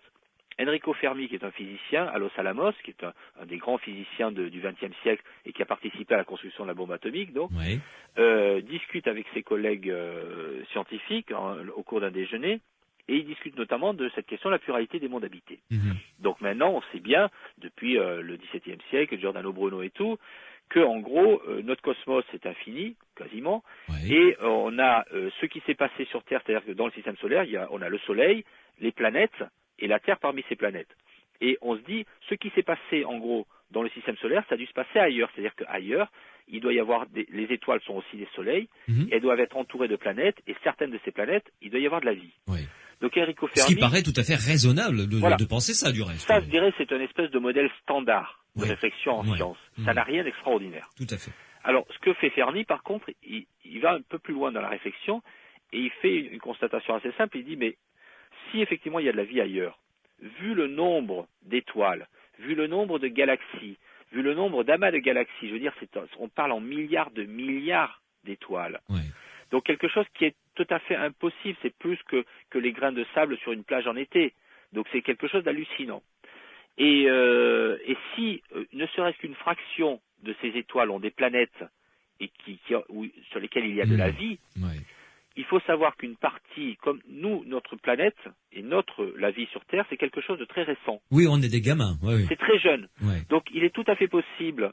Enrico Fermi, qui est un physicien à Los Alamos, qui est un des grands physiciens du XXe siècle et qui a participé à la construction de la bombe atomique, donc, discute avec ses collègues scientifiques au cours d'un déjeuner, et il discute notamment de cette question de la pluralité des mondes habités. Donc maintenant, on sait bien, depuis le XVIIe siècle, Giordano Bruno et tout, que en gros notre cosmos est infini quasiment, et on a ce qui s'est passé sur Terre, c'est-à-dire que dans le système solaire, on a le Soleil, les planètes et la Terre parmi ces planètes. Et on se dit, ce qui s'est passé en gros dans le système solaire, ça a dû se passer ailleurs, c'est-à-dire qu'ailleurs, il doit y avoir les étoiles sont aussi des soleils, elles doivent être entourées de planètes, et certaines de ces planètes, il doit y avoir de la vie. Donc Enrico Fermi, ce qui paraît tout à fait raisonnable de penser ça du reste. Ça, je dirais, c'est un espèce de modèle standard de réflexion en science. Ça n'a rien d'extraordinaire. Tout à fait. Alors, ce que fait Fermi, par contre, il va un peu plus loin dans la réflexion et il fait une constatation assez simple. Il dit, mais si effectivement il y a de la vie ailleurs, vu le nombre d'étoiles, vu le nombre de galaxies, vu le nombre d'amas de galaxies, je veux dire, on parle en milliards d'étoiles. Donc quelque chose qui est tout à fait impossible, c'est plus que les grains de sable sur une plage en été. Donc c'est quelque chose d'hallucinant. Et si ne serait-ce qu'une fraction de ces étoiles ont des planètes et sur lesquelles il y a de la vie, il faut savoir qu'une partie, comme nous, notre planète et la vie sur Terre, c'est quelque chose de très récent. Oui, on est des gamins. C'est très jeune. Donc il est tout à fait possible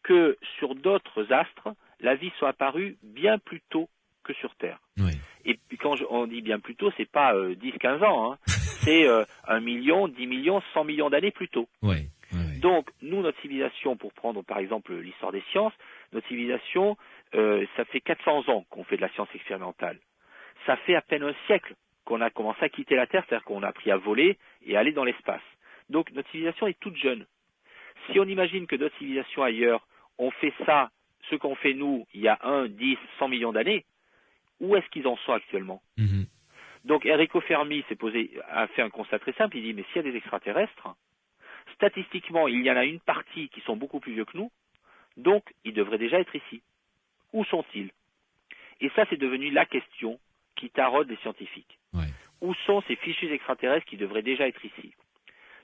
que sur d'autres astres, la vie soit apparue bien plus tôt que sur Terre. Et puis quand on dit bien plus tôt, c'est pas 10-15 ans, hein. C'est 1 million, 10 millions, 100 millions d'années plus tôt. Donc, nous, notre civilisation, pour prendre par exemple l'histoire des sciences, notre civilisation, ça fait 400 ans qu'on fait de la science expérimentale. Ça fait à peine un siècle qu'on a commencé à quitter la Terre, c'est-à-dire qu'on a appris à voler et à aller dans l'espace. Donc, notre civilisation est toute jeune. Si on imagine que d'autres civilisations ailleurs ont fait ça, ce qu'on fait nous, il y a 1, 10, 100 millions d'années, où est-ce qu'ils en sont actuellement? Donc Enrico Fermi a fait un constat très simple, il dit, mais s'il y a des extraterrestres, statistiquement, il y en a une partie qui sont beaucoup plus vieux que nous, donc ils devraient déjà être ici. Où sont-ils? Et ça, c'est devenu la question qui taraude les scientifiques. Où sont ces fichus extraterrestres qui devraient déjà être ici?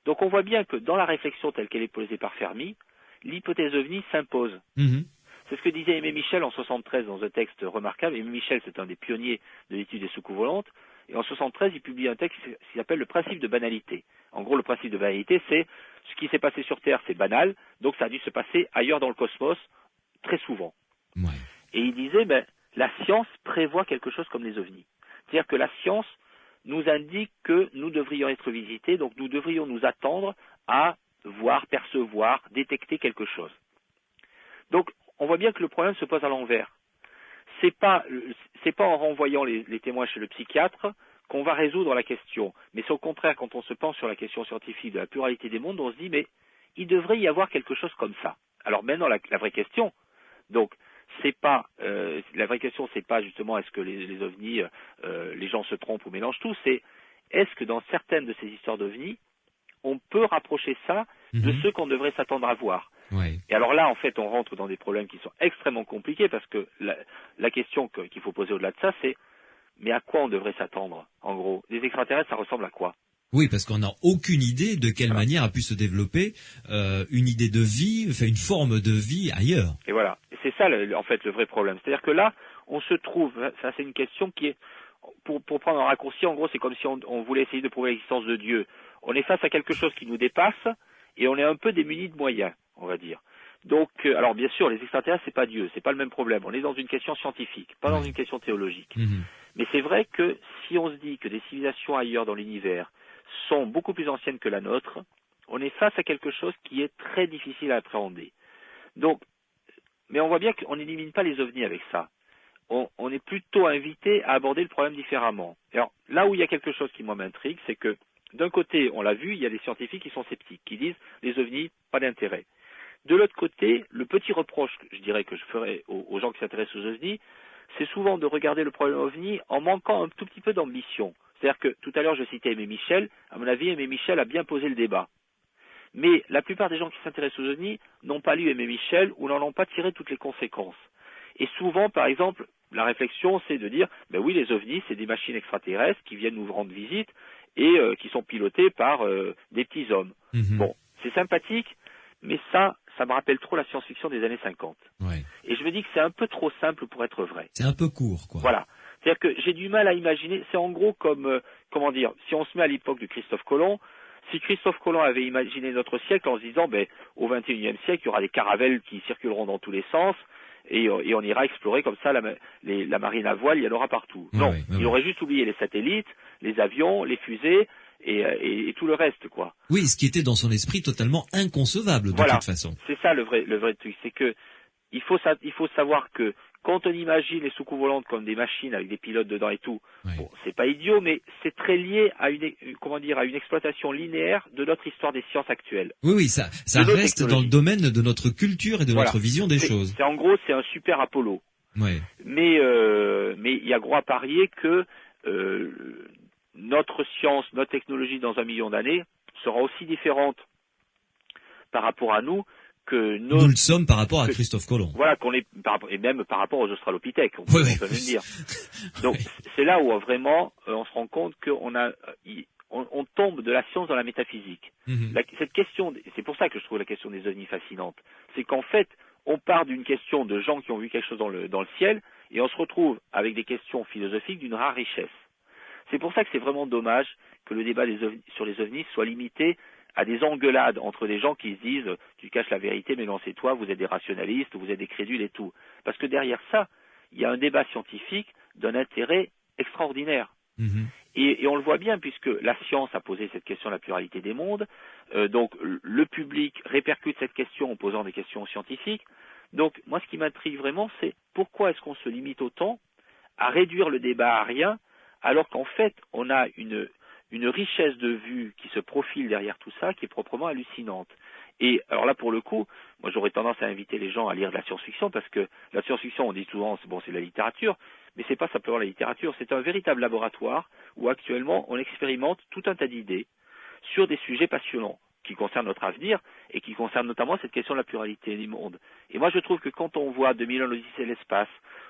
Donc on voit bien que dans la réflexion telle qu'elle est posée par Fermi, l'hypothèse ovni s'impose. C'est ce que disait Aimé Michel en 73 dans un texte remarquable. Aimé Michel, c'est un des pionniers de l'étude des soucoupes volantes. Et en 73, il publie un texte qui s'appelle le principe de banalité. En gros, le principe de banalité, c'est ce qui s'est passé sur Terre, c'est banal, donc ça a dû se passer ailleurs dans le cosmos, très souvent. Ouais. Et il disait, la science prévoit quelque chose comme les ovnis. C'est-à-dire que la science nous indique que nous devrions être visités, donc nous devrions nous attendre à voir, percevoir, détecter quelque chose. Donc, on voit bien que le problème se pose à l'envers. C'est pas en renvoyant les témoins chez le psychiatre qu'on va résoudre la question. Mais c'est au contraire, quand on se penche sur la question scientifique de la pluralité des mondes, on se dit, mais il devrait y avoir quelque chose comme ça. Alors maintenant, la vraie question, donc, la vraie question, c'est pas justement est-ce que les ovnis, les gens se trompent ou mélangent tout, c'est est-ce que dans certaines de ces histoires d'ovnis, on peut rapprocher ça de ce qu'on devrait s'attendre à voir. Ouais. Et alors là, en fait, on rentre dans des problèmes qui sont extrêmement compliqués parce que la question qu'il faut poser au-delà de ça, c'est mais à quoi on devrait s'attendre, en gros? Les extraterrestres, ça ressemble à quoi? Oui, parce qu'on n'a aucune idée de quelle manière a pu se développer une idée de vie, enfin une forme de vie ailleurs. Et voilà. Et c'est ça, en fait, le vrai problème. C'est-à-dire que là, on se trouve, ça c'est une question qui est, pour prendre un raccourci, en gros, c'est comme si on voulait essayer de prouver l'existence de Dieu. On est face à quelque chose qui nous dépasse et on est un peu démuni de moyens, on va dire. Donc, alors bien sûr, les extraterrestres, c'est pas Dieu, c'est pas le même problème. On est dans une question scientifique, pas dans une question théologique. Mais c'est vrai que si on se dit que des civilisations ailleurs dans l'univers sont beaucoup plus anciennes que la nôtre, on est face à quelque chose qui est très difficile à appréhender. Donc, mais on voit bien qu'on n'élimine pas les ovnis avec ça. On est plutôt invité à aborder le problème différemment. Alors, là où il y a quelque chose qui, moi, m'intrigue, c'est que, d'un côté, on l'a vu, il y a des scientifiques qui sont sceptiques, qui disent les ovnis, pas d'intérêt. De l'autre côté, le petit reproche, je dirais, que je ferais aux gens qui s'intéressent aux ovnis, c'est souvent de regarder le problème ovni en manquant un tout petit peu d'ambition. C'est-à-dire que, tout à l'heure, je citais Aimé Michel. À mon avis, Aimé Michel a bien posé le débat. Mais la plupart des gens qui s'intéressent aux ovnis n'ont pas lu Aimé Michel ou n'en ont pas tiré toutes les conséquences. Et souvent, par exemple, la réflexion, c'est de dire, oui, les ovnis, c'est des machines extraterrestres qui viennent nous rendre visite et qui sont pilotées par des petits hommes. Bon, c'est sympathique, mais ça me rappelle trop la science-fiction des années 50. Ouais. Et je me dis que c'est un peu trop simple pour être vrai. C'est un peu court, quoi. Voilà. C'est-à-dire que j'ai du mal à imaginer, c'est en gros comme, si on se met à l'époque de Christophe Colomb, si Christophe Colomb avait imaginé notre siècle en se disant, au XXIe siècle, il y aura des caravelles qui circuleront dans tous les sens, et on ira explorer comme ça la marine à voile, il y en aura partout. Non, il aurait juste oublié les satellites, les avions, les fusées, et tout le reste, quoi. Oui, ce qui était dans son esprit totalement inconcevable, de toute façon. C'est ça le vrai truc, c'est que il faut savoir que quand on imagine les soucoupes volantes comme des machines avec des pilotes dedans et tout, c'est pas idiot, mais c'est très lié à une exploitation linéaire de notre histoire des sciences actuelles. Oui, ça reste dans le domaine de notre culture et de notre vision des choses. En gros, c'est un super Apollo. Ouais. Mais il y a gros à parier que notre science, notre technologie dans 1 million d'années sera aussi différente par rapport à nous que nous le sommes par rapport à Christophe Colomb. Voilà, et même par rapport aux australopithèques, on peut même dire. Donc c'est là où vraiment on se rend compte qu'on tombe de la science dans la métaphysique. Cette question, c'est pour ça que je trouve la question des ovnis fascinante, c'est qu'en fait on part d'une question de gens qui ont vu quelque chose dans le ciel et on se retrouve avec des questions philosophiques d'une rare richesse. C'est pour ça que c'est vraiment dommage que le débat sur les ovnis soit limité à des engueulades entre des gens qui se disent « tu caches la vérité, mais non, c'est toi, vous êtes des rationalistes, vous êtes des crédules et tout ». Parce que derrière ça, il y a un débat scientifique d'un intérêt extraordinaire. Et on le voit bien puisque la science a posé cette question de la pluralité des mondes, donc le public répercute cette question en posant des questions scientifiques. Donc moi ce qui m'intrigue vraiment c'est pourquoi est-ce qu'on se limite autant à réduire le débat à rien alors qu'en fait on a une richesse de vue qui se profile derrière tout ça qui est proprement hallucinante. Et alors là, pour le coup, moi j'aurais tendance à inviter les gens à lire de la science-fiction parce que la science-fiction, on dit souvent, c'est de la littérature, mais c'est pas simplement la littérature, c'est un véritable laboratoire où actuellement on expérimente tout un tas d'idées sur des sujets passionnants qui concernent notre avenir et qui concernent notamment cette question de la pluralité du monde. Et moi je trouve que quand on voit 2001 l'Odyssée de l'espace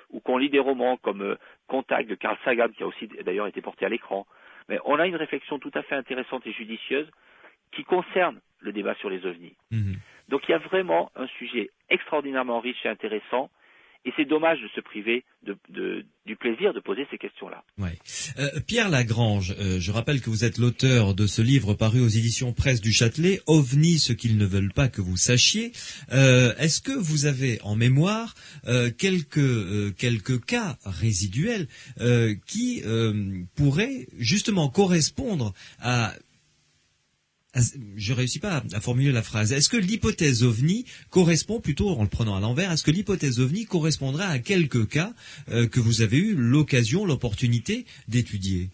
ou qu'on lit des romans comme Contact de Carl Sagan qui a aussi d'ailleurs été porté à l'écran, mais on a une réflexion tout à fait intéressante et judicieuse qui concerne le débat sur les ovnis. Donc il y a vraiment un sujet extraordinairement riche et intéressant. Et c'est dommage de se priver du plaisir de poser ces questions-là. Ouais. Pierre Lagrange, je rappelle que vous êtes l'auteur de ce livre paru aux éditions Presse du Châtelet, OVNI, ce qu'ils ne veulent pas que vous sachiez. Est-ce que vous avez en mémoire quelques cas résiduels qui pourraient justement correspondre à... Je réussis pas à formuler la phrase. Est-ce que l'hypothèse OVNI correspond plutôt, en le prenant à l'envers, est-ce que l'hypothèse OVNI correspondrait à quelques cas que vous avez eu l'opportunité d'étudier?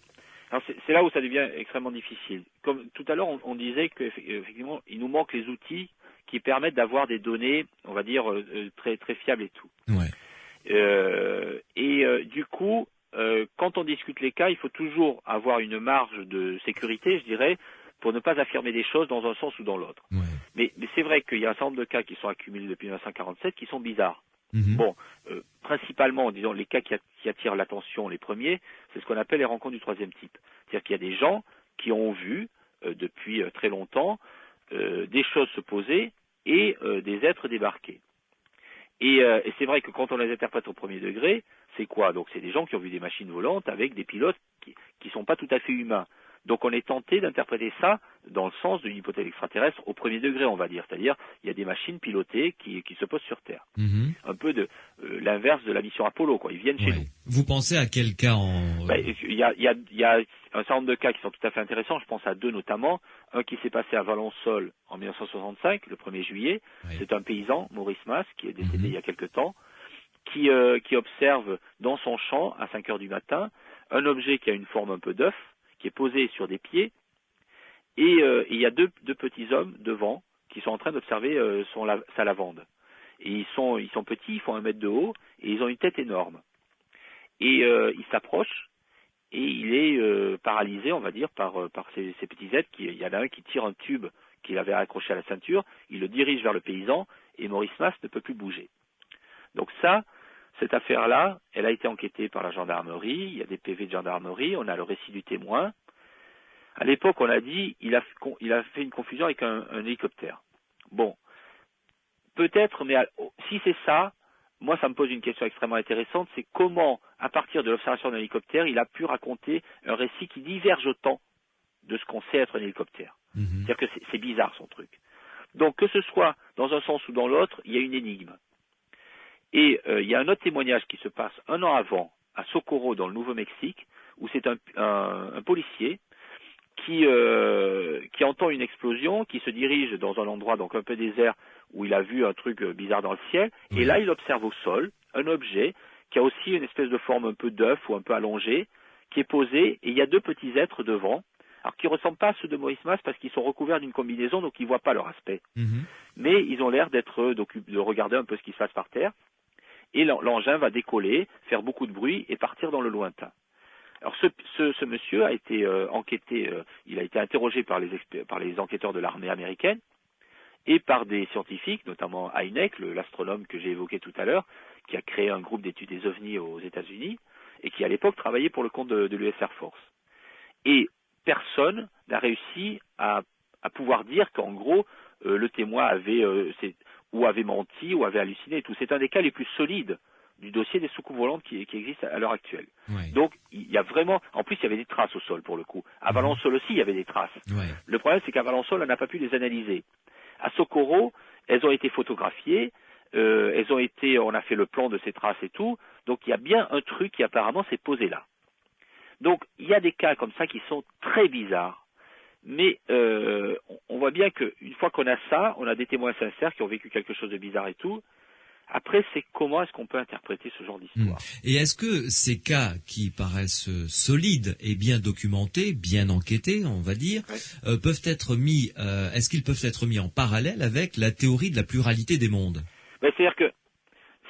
Alors c'est là où ça devient extrêmement difficile. Comme tout à l'heure, on disait qu'effectivement, il nous manque les outils qui permettent d'avoir des données, on va dire, très, très fiables et tout. Ouais. Du coup, quand on discute les cas, il faut toujours avoir une marge de sécurité, je dirais, pour ne pas affirmer des choses dans un sens ou dans l'autre. Ouais. Mais c'est vrai qu'il y a un certain nombre de cas qui sont accumulés depuis 1947 qui sont bizarres. Bon, principalement, disons, les cas qui attirent l'attention, les premiers, c'est ce qu'on appelle les rencontres du troisième type. C'est-à-dire qu'il y a des gens qui ont vu, depuis très longtemps, des choses se poser et des êtres débarquer. Et c'est vrai que quand on les interprète au premier degré, c'est quoi? Donc c'est des gens qui ont vu des machines volantes avec des pilotes qui sont pas tout à fait humains. Donc on est tenté d'interpréter ça dans le sens d'une hypothèse extraterrestre au premier degré, on va dire. C'est-à-dire, il y a des machines pilotées qui se posent sur Terre. Un peu de l'inverse de la mission Apollo, quoi. Ils viennent chez nous. Vous pensez à quel cas Il y a un certain nombre de cas qui sont tout à fait intéressants. Je pense à deux notamment. Un qui s'est passé à Valensole en 1965, le 1er juillet. C'est un paysan, Maurice Mas, qui est décédé il y a quelque temps, qui observe dans son champ, à 5 heures du matin, un objet qui a une forme un peu d'œuf, qui est posé sur des pieds, et il y a deux petits hommes devant qui sont en train d'observer sa lavande. Et ils sont petits, ils font 1 mètre de haut, et ils ont une tête énorme. Et il s'approche, et il est paralysé, on va dire, par ces petits êtres. Il y en a un qui tire un tube qu'il avait accroché à la ceinture, il le dirige vers le paysan, et Maurice Mas ne peut plus bouger. Donc cette affaire-là, elle a été enquêtée par la gendarmerie, il y a des PV de gendarmerie, on a le récit du témoin. À l'époque, on a dit, il a fait une confusion avec un hélicoptère. Bon, peut-être, mais si c'est ça, moi ça me pose une question extrêmement intéressante, c'est comment, à partir de l'observation d'un hélicoptère, il a pu raconter un récit qui diverge autant de ce qu'on sait être un hélicoptère. C'est-à-dire que c'est bizarre son truc. Donc que ce soit dans un sens ou dans l'autre, il y a une énigme. Et il y a un autre témoignage qui se passe 1 an avant, à Socorro, dans le Nouveau-Mexique, où c'est un policier qui entend une explosion, qui se dirige dans un endroit donc un peu désert, où il a vu un truc bizarre dans le ciel, et là il observe au sol un objet qui a aussi une espèce de forme un peu d'œuf ou un peu allongé, qui est posé, et il y a 2 petits êtres devant, alors qui ne ressemblent pas à ceux de Maurice Mas parce qu'ils sont recouverts d'une combinaison, donc ils ne voient pas leur aspect. Mais ils ont l'air de regarder un peu ce qui se passe par terre. Et l'engin va décoller, faire beaucoup de bruit et partir dans le lointain. Alors ce monsieur a été enquêté, il a été interrogé par les enquêteurs de l'armée américaine et par des scientifiques, notamment Hynek, l'astronome que j'ai évoqué tout à l'heure, qui a créé un groupe d'études des ovnis aux États-Unis et qui à l'époque travaillait pour le compte de l'US Air Force. Et personne n'a réussi à pouvoir dire qu'en gros le témoin avait menti ou avait halluciné et tout. C'est un des cas les plus solides du dossier des soucoupes volantes qui existent à l'heure actuelle. Donc il y a vraiment, en plus il y avait des traces au sol pour le coup. À Valensole aussi il y avait des traces. Le problème c'est qu'à Valensole on n'a pas pu les analyser. À Socorro, elles ont été photographiées, on a fait le plan de ces traces et tout. Donc il y a bien un truc qui apparemment s'est posé là. Donc il y a des cas comme ça qui sont très bizarres. Mais on voit bien qu'une fois qu'on a ça, on a des témoins sincères qui ont vécu quelque chose de bizarre et tout. Après, c'est comment est-ce qu'on peut interpréter ce genre d'histoire. Et est-ce que ces cas qui paraissent solides et bien documentés, bien enquêtés, on va dire, peuvent être mis, est-ce qu'ils peuvent être mis en parallèle avec la théorie de la pluralité des mondes? C'est-à-dire que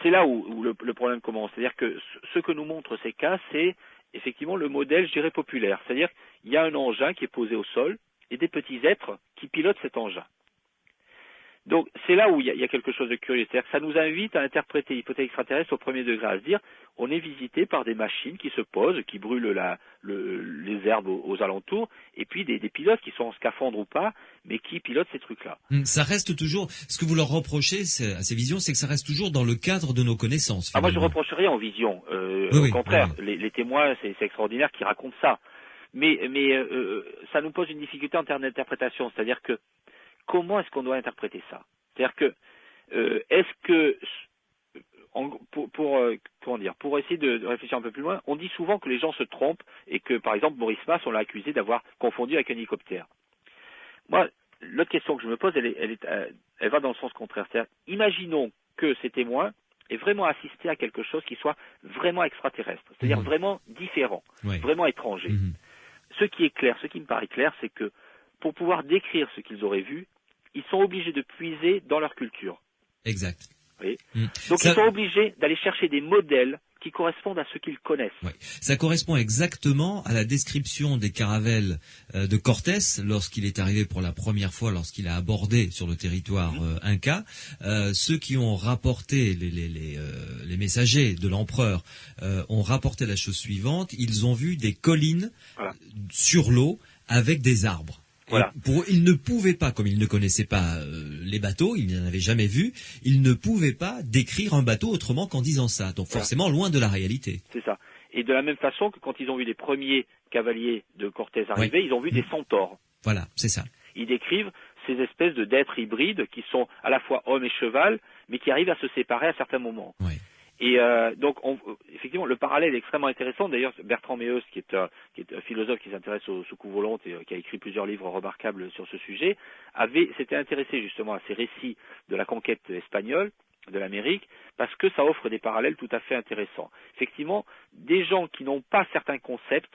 c'est là où le problème commence. C'est-à-dire que ce que nous montrent ces cas, c'est effectivement le modèle, je dirais, populaire. C'est-à-dire qu'il y a un engin qui est posé au sol et des petits êtres qui pilotent cet engin. Donc c'est là où il y a quelque chose de curieux, c'est-à-dire que ça nous invite à interpréter l'hypothèse extraterrestre au premier degré, à se dire on est visité par des machines qui se posent, qui brûlent les herbes aux alentours, et puis des pilotes qui sont en scaphandre ou pas, mais qui pilotent ces trucs-là. Ça reste toujours, ce que vous leur reprochez à ces visions, c'est que ça reste toujours dans le cadre de nos connaissances. Moi je reproche rien aux visions, au contraire, les témoins c'est extraordinaire qu'ils racontent ça, mais ça nous pose une difficulté en termes d'interprétation, c'est-à-dire que comment est-ce qu'on doit interpréter ça? C'est-à-dire que est-ce que pour essayer de réfléchir un peu plus loin, on dit souvent que les gens se trompent et que par exemple Maurice Mas, on l'a accusé d'avoir confondu avec un hélicoptère. Moi, l'autre question que je me pose, elle va dans le sens contraire. C'est-à-dire, imaginons que ces témoins aient vraiment assisté à quelque chose qui soit vraiment extraterrestre, c'est-à-dire vraiment différent, vraiment étranger. Ce qui est clair, ce qui me paraît clair, c'est que pour pouvoir décrire ce qu'ils auraient vu, ils sont obligés de puiser dans leur culture. Exact. Oui. Donc ils sont obligés d'aller chercher des modèles qui correspondent à ce qu'ils connaissent. Oui. Ça correspond exactement à la description des caravelles de Cortés lorsqu'il est arrivé pour la première fois, lorsqu'il a abordé sur le territoire inca. Ceux qui ont rapporté, les messagers de l'empereur, ont rapporté la chose suivante. Ils ont vu des collines sur l'eau avec des arbres. Voilà. Ils ne pouvaient pas, comme ils ne connaissaient pas les bateaux, ils n'en avaient jamais vu, ils ne pouvaient pas décrire un bateau autrement qu'en disant ça. Donc forcément loin de la réalité. C'est ça. Et de la même façon que quand ils ont vu les premiers cavaliers de Cortés arriver, ils ont vu des centaures. Voilà, c'est ça. Ils décrivent ces espèces d'êtres hybrides qui sont à la fois hommes et cheval, mais qui arrivent à se séparer à certains moments. Oui. Et donc, effectivement, le parallèle est extrêmement intéressant. D'ailleurs, Bertrand Meeus, qui est un philosophe qui s'intéresse aux soucoupes volantes et qui a écrit plusieurs livres remarquables sur ce sujet, s'était intéressé justement à ces récits de la conquête espagnole de l'Amérique, parce que ça offre des parallèles tout à fait intéressants. Effectivement, des gens qui n'ont pas certains concepts,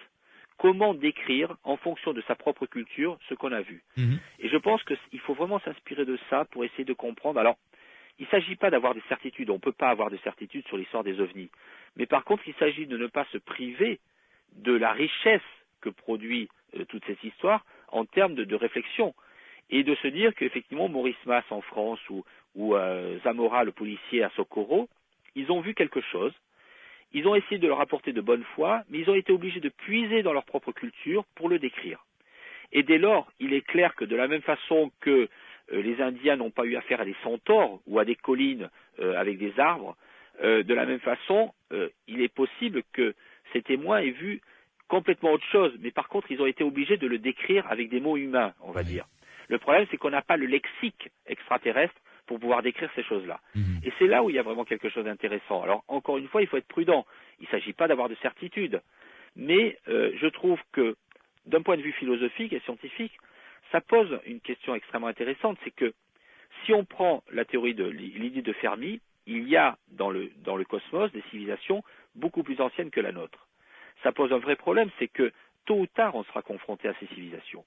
comment décrire, en fonction de sa propre culture, ce qu'on a vu. Et je pense qu'il faut vraiment s'inspirer de ça pour essayer de comprendre. Alors, il ne s'agit pas d'avoir des certitudes, on ne peut pas avoir de certitudes sur l'histoire des ovnis. Mais par contre, il s'agit de ne pas se priver de la richesse que produit toute cette histoire en termes de réflexion. Et de se dire qu'effectivement, Maurice Mas en France ou Zamora, le policier à Socorro, ils ont vu quelque chose. Ils ont essayé de le rapporter de bonne foi, mais ils ont été obligés de puiser dans leur propre culture pour le décrire. Et dès lors, il est clair que de la même façon que les Indiens n'ont pas eu affaire à des centaures ou à des collines avec des arbres, de la même façon, il est possible que ces témoins aient vu complètement autre chose, mais par contre, ils ont été obligés de le décrire avec des mots humains, on va dire. Le problème, c'est qu'on n'a pas le lexique extraterrestre pour pouvoir décrire ces choses-là. Et c'est là où il y a vraiment quelque chose d'intéressant. Alors, encore une fois, il faut être prudent. Il ne s'agit pas d'avoir de certitude. Mais je trouve que, d'un point de vue philosophique et scientifique, ça pose une question extrêmement intéressante, c'est que si on prend la théorie de l'idée de Fermi, il y a dans le cosmos des civilisations beaucoup plus anciennes que la nôtre. Ça pose un vrai problème, c'est que tôt ou tard on sera confronté à ces civilisations.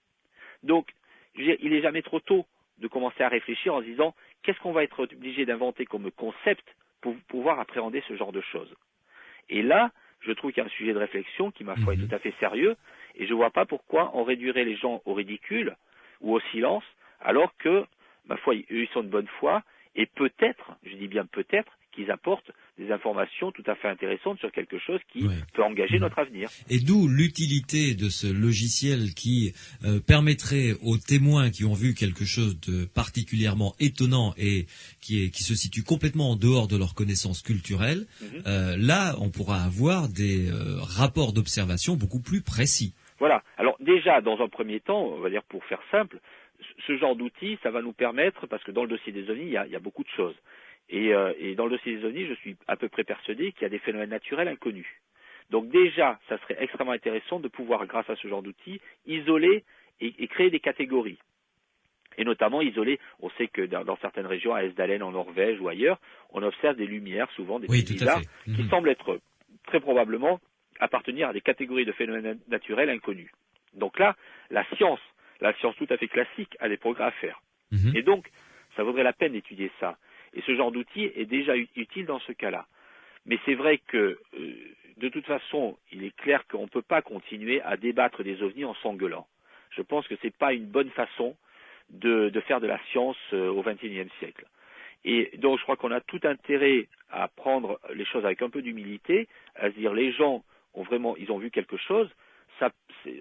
Donc, il n'est jamais trop tôt de commencer à réfléchir en se disant qu'est-ce qu'on va être obligé d'inventer comme concept pour pouvoir appréhender ce genre de choses. Et là, je trouve qu'il y a un sujet de réflexion qui, ma foi, est tout à fait sérieux, et je ne vois pas pourquoi on réduirait les gens au ridicule ou au silence, alors que, ma foi, eux, ils sont de bonne foi, et peut-être, je dis bien peut-être, qu'ils apportent des informations tout à fait intéressantes sur quelque chose qui peut engager notre avenir. Et d'où l'utilité de ce logiciel qui permettrait aux témoins qui ont vu quelque chose de particulièrement étonnant et qui se situe complètement en dehors de leur connaissance culturelle, là, on pourra avoir des rapports d'observation beaucoup plus précis. Voilà. Alors déjà, dans un premier temps, on va dire pour faire simple, ce genre d'outil, ça va nous permettre, parce que dans le dossier des ovnis, il y a beaucoup de choses. Et dans le dossier des ovnis, je suis à peu près persuadé qu'il y a des phénomènes naturels inconnus. Donc déjà, ça serait extrêmement intéressant de pouvoir, grâce à ce genre d'outils, isoler et créer des catégories. Et notamment isoler, on sait que dans certaines régions, à Esdalen, en Norvège ou ailleurs, on observe des lumières, souvent des trucs bizarres, qui semblent être très probablement appartenir à des catégories de phénomènes naturels inconnus. Donc là, la science tout à fait classique, a des progrès à faire. Et donc, ça vaudrait la peine d'étudier ça. Et ce genre d'outil est déjà utile dans ce cas-là. Mais c'est vrai que, de toute façon, il est clair qu'on ne peut pas continuer à débattre des ovnis en s'engueulant. Je pense que ce n'est pas une bonne façon de faire de la science au XXIe siècle. Et donc je crois qu'on a tout intérêt à prendre les choses avec un peu d'humilité, à se dire les gens ils ont vu quelque chose,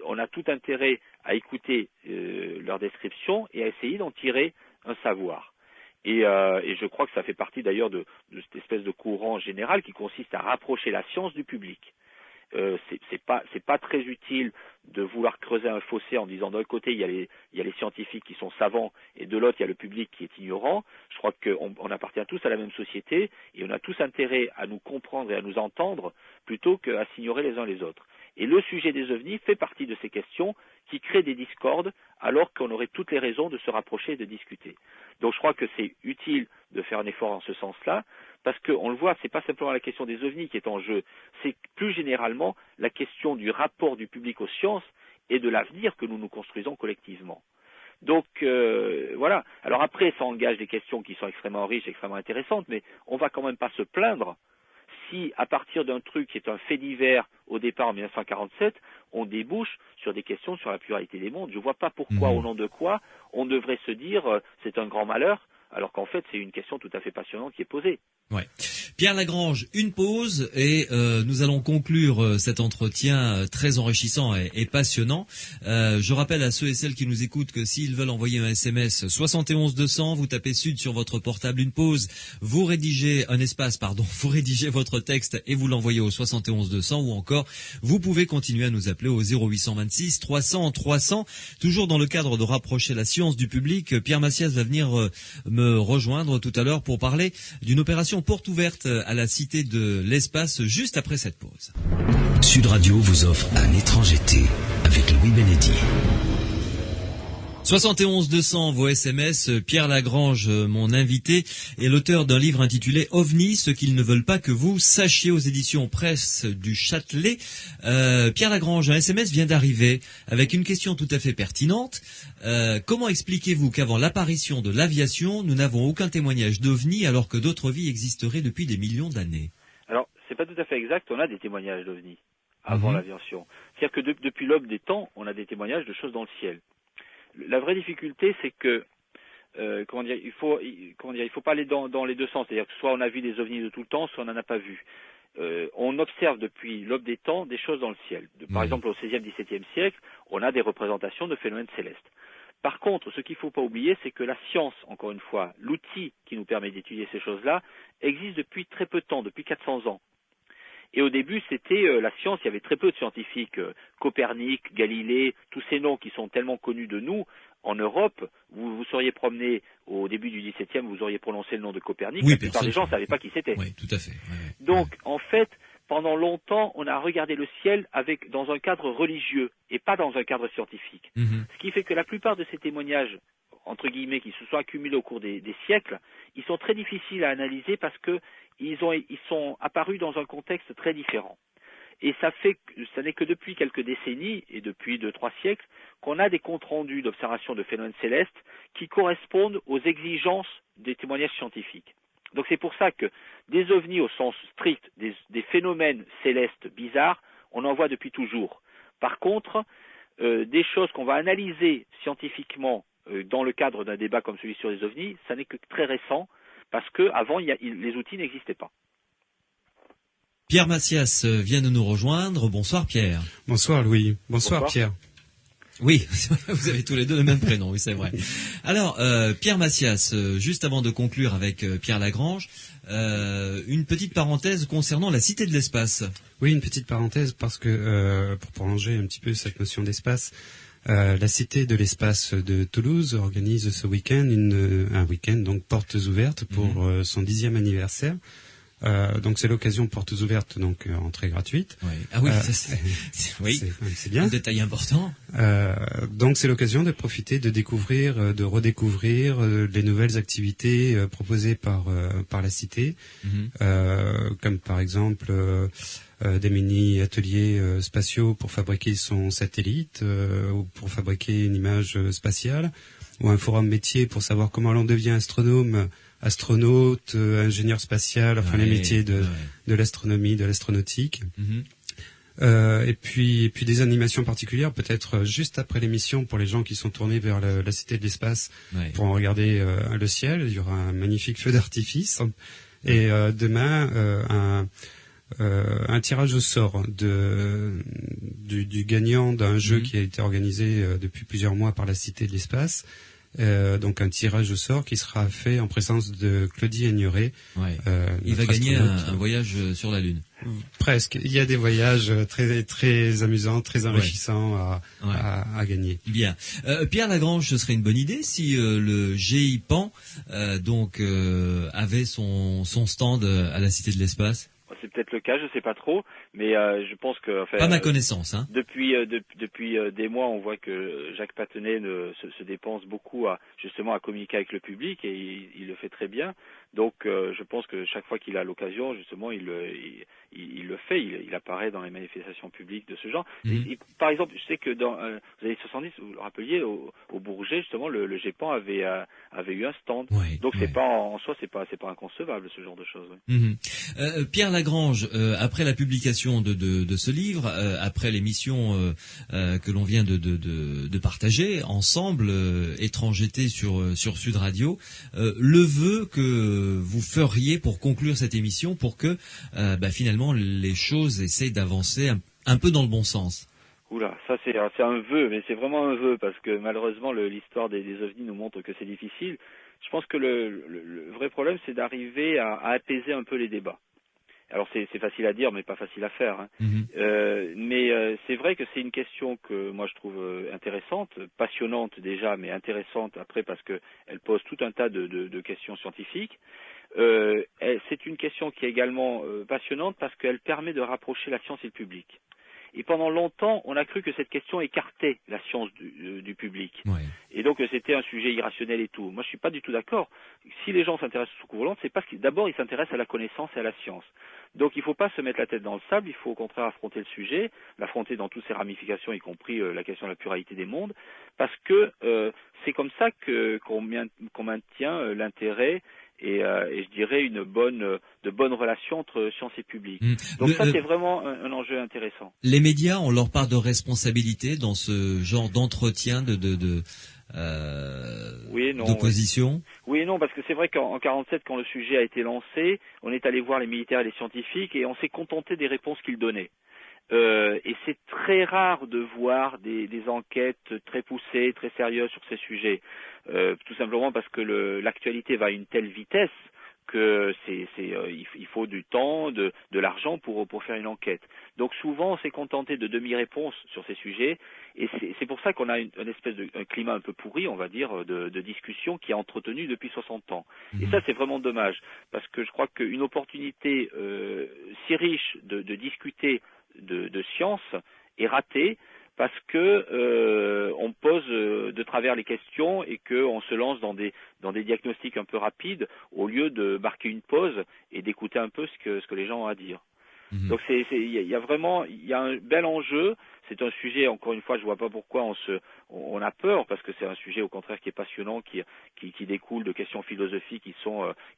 on a tout intérêt à écouter leur description et à essayer d'en tirer un savoir. Et je crois que ça fait partie d'ailleurs de cette espèce de courant général qui consiste à rapprocher la science du public. C'est pas très utile de vouloir creuser un fossé en disant d'un côté il y a les scientifiques qui sont savants et de l'autre il y a le public qui est ignorant. Je crois qu'on appartient tous à la même société et on a tous intérêt à nous comprendre et à nous entendre plutôt qu'à s'ignorer les uns les autres. Et le sujet des ovnis fait partie de ces questions qui créent des discordes alors qu'on aurait toutes les raisons de se rapprocher et de discuter. Donc je crois que c'est utile de faire un effort en ce sens-là, parce qu'on le voit, c'est pas simplement la question des ovnis qui est en jeu, c'est plus généralement la question du rapport du public aux sciences et de l'avenir que nous nous construisons collectivement. Donc voilà. Alors après, ça engage des questions qui sont extrêmement riches, extrêmement intéressantes, mais on va quand même pas se plaindre si, à partir d'un truc qui est un fait divers au départ en 1947, on débouche sur des questions sur la pluralité des mondes. Je ne vois pas pourquoi, au nom de quoi, on devrait se dire c'est un grand malheur, alors qu'en fait c'est une question tout à fait passionnante qui est posée. Ouais. Pierre Lagrange, une pause et nous allons conclure cet entretien très enrichissant et passionnant. Je rappelle à ceux et celles qui nous écoutent que s'ils veulent envoyer un SMS 71 200, vous tapez Sud sur votre portable, une pause, vous rédigez votre texte et vous l'envoyez au 71 200 ou encore vous pouvez continuer à nous appeler au 0826 300 300. Toujours dans le cadre de rapprocher la science du public, Pierre Massias va venir me rejoindre tout à l'heure pour parler d'une opération porte ouverte à la Cité de l'Espace juste après cette pause. Sud Radio vous offre un étrange été avec Louis Benedy. 71 200 vos SMS, Pierre Lagrange, mon invité, est l'auteur d'un livre intitulé OVNI, ce qu'ils ne veulent pas que vous sachiez aux éditions Presse du Châtelet. Pierre Lagrange, un SMS vient d'arriver avec une question tout à fait pertinente. Comment expliquez-vous qu'avant l'apparition de l'aviation, nous n'avons aucun témoignage d'OVNI alors que d'autres vies existeraient depuis des millions d'années? Alors, c'est pas tout à fait exact, on a des témoignages d'OVNI avant l'aviation. C'est-à-dire que depuis l'aube des temps, on a des témoignages de choses dans le ciel. La vraie difficulté, c'est que il faut pas aller dans les deux sens. C'est-à-dire que soit on a vu des ovnis de tout le temps, soit on n'en a pas vu. On observe depuis l'aube des temps des choses dans le ciel. Par exemple, au XVIe, XVIIe siècle, on a des représentations de phénomènes célestes. Par contre, ce qu'il ne faut pas oublier, c'est que la science, encore une fois, l'outil qui nous permet d'étudier ces choses-là, existe depuis très peu de temps, depuis 400 ans. Et au début, c'était la science, il y avait très peu de scientifiques, Copernic, Galilée, tous ces noms qui sont tellement connus de nous. En Europe, vous seriez promené au début du XVIIe, vous auriez prononcé le nom de Copernic, la plupart des gens ne savaient pas qui c'était. Oui, tout à fait. Ouais. Donc, en fait, pendant longtemps, on a regardé le ciel dans un cadre religieux et pas dans un cadre scientifique. Ce qui fait que la plupart de ces témoignages, entre guillemets, qui se sont accumulés au cours des siècles, ils sont très difficiles à analyser parce que ils sont apparus dans un contexte très différent. Et ça n'est que depuis quelques décennies, et depuis 2-3 siècles, qu'on a des comptes rendus d'observation de phénomènes célestes qui correspondent aux exigences des témoignages scientifiques. Donc c'est pour ça que des ovnis au sens strict, des phénomènes célestes bizarres, on en voit depuis toujours. Par contre, des choses qu'on va analyser scientifiquement dans le cadre d'un débat comme celui sur les ovnis, ça n'est que très récent, parce qu'avant, les outils n'existaient pas. Pierre Massias vient de nous rejoindre. Bonsoir Pierre. Bonsoir Louis. Bonsoir Pierre. Oui, vous avez tous les deux le même prénom, oui c'est vrai. Alors, Pierre Massias, juste avant de conclure avec Pierre Lagrange, une petite parenthèse concernant la Cité de l'Espace. Oui, une petite parenthèse parce que, pour prolonger un petit peu cette notion d'espace, la Cité de l'Espace de Toulouse organise ce week-end un week-end donc portes ouvertes pour son 10e anniversaire. Donc c'est l'occasion, portes ouvertes, donc entrée gratuite. Oui. Ah oui, c'est bien. Un détail important. Donc c'est l'occasion de profiter, de découvrir, de redécouvrir les nouvelles activités proposées par la Cité, comme par exemple des mini-ateliers spatiaux pour fabriquer son satellite, ou pour fabriquer une image spatiale, ou un forum métier pour savoir comment l'on devient astronaute, ingénieur spatial, enfin les métiers de l'astronomie, de l'astronautique. Et puis des animations particulières, peut-être juste après l'émission pour les gens qui sont tournés vers la Cité de l'Espace pour en regarder le ciel. Il y aura un magnifique feu d'artifice. Et demain, un tirage au sort du gagnant d'un jeu qui a été organisé depuis plusieurs mois par la Cité de l'Espace. Donc un tirage au sort qui sera fait en présence de Claudie Aigneret. Il va gagner un voyage sur la Lune. Presque. Il y a des voyages très très amusants, très enrichissants à gagner. Bien. Pierre Lagrange, ce serait une bonne idée si le GIPAN avait son stand à la Cité de l'Espace. C'est peut-être le cas, je sais pas trop, mais je pense que pas ma connaissance. Depuis des mois, on voit que Jacques Patenay se dépense beaucoup à communiquer avec le public et il le fait très bien. Donc je pense que chaque fois qu'il a l'occasion, justement, il le fait. Il apparaît dans les manifestations publiques de ce genre. Et, par exemple, je sais que dans les années 70, vous le rappeliez, au Bourget, justement, le GEPAN avait eu un stand. Donc c'est pas en soi, c'est pas inconcevable ce genre de choses. Pierre Lagrange, après la publication de ce livre, après l'émission que l'on vient de partager ensemble, Étrangeté sur Sud Radio, le vœu que vous feriez pour conclure cette émission, pour que finalement les choses essayent d'avancer un peu dans le bon sens. Oula, ça c'est un vœu, mais c'est vraiment un vœu parce que malheureusement l'histoire des ovnis nous montre que c'est difficile. Je pense que le vrai problème c'est d'arriver à apaiser un peu les débats. Alors c'est facile à dire, mais pas facile à faire. Mais c'est vrai que c'est une question que moi je trouve intéressante, passionnante déjà, mais intéressante après parce que elle pose tout un tas de questions scientifiques. C'est une question qui est également passionnante parce qu'elle permet de rapprocher la science et le public. Et pendant longtemps, on a cru que cette question écartait la science du public. Et donc c'était un sujet irrationnel et tout. Moi, je suis pas du tout d'accord. Si les gens s'intéressent aux soucoupes volantes, c'est parce qu'ils d'abord ils s'intéressent à la connaissance et à la science. Donc il ne faut pas se mettre la tête dans le sable, il faut au contraire affronter le sujet, l'affronter dans toutes ses ramifications, y compris la question de la pluralité des mondes, parce que c'est comme ça qu'on maintient l'intérêt et je dirais de bonnes relations entre science et public. Donc ça c'est vraiment un enjeu intéressant. Les médias ont leur part de responsabilité dans ce genre d'entretien d'opposition. Oui et non, parce que c'est vrai qu'en 47, quand le sujet a été lancé, on est allé voir les militaires et les scientifiques et on s'est contenté des réponses qu'ils donnaient. Et c'est très rare de voir des enquêtes très poussées, très sérieuses sur ces sujets, tout simplement parce que l'actualité va à une telle vitesse que il faut du temps, de l'argent pour faire une enquête. Donc souvent on s'est contenté de demi-réponses sur ces sujets et c'est pour ça qu'on a une espèce un climat un peu pourri, on va dire, de discussion qui est entretenu depuis 60 ans. Et ça c'est vraiment dommage parce que je crois qu'une opportunité si riche de discuter de science est ratée parce que on pose de travers les questions et qu'on se lance dans des diagnostics un peu rapides au lieu de marquer une pause et d'écouter un peu ce que les gens ont à dire. Donc il y a un bel enjeu. C'est un sujet, encore une fois, je vois pas pourquoi on a peur, parce que c'est un sujet au contraire qui est passionnant, qui découle de questions philosophiques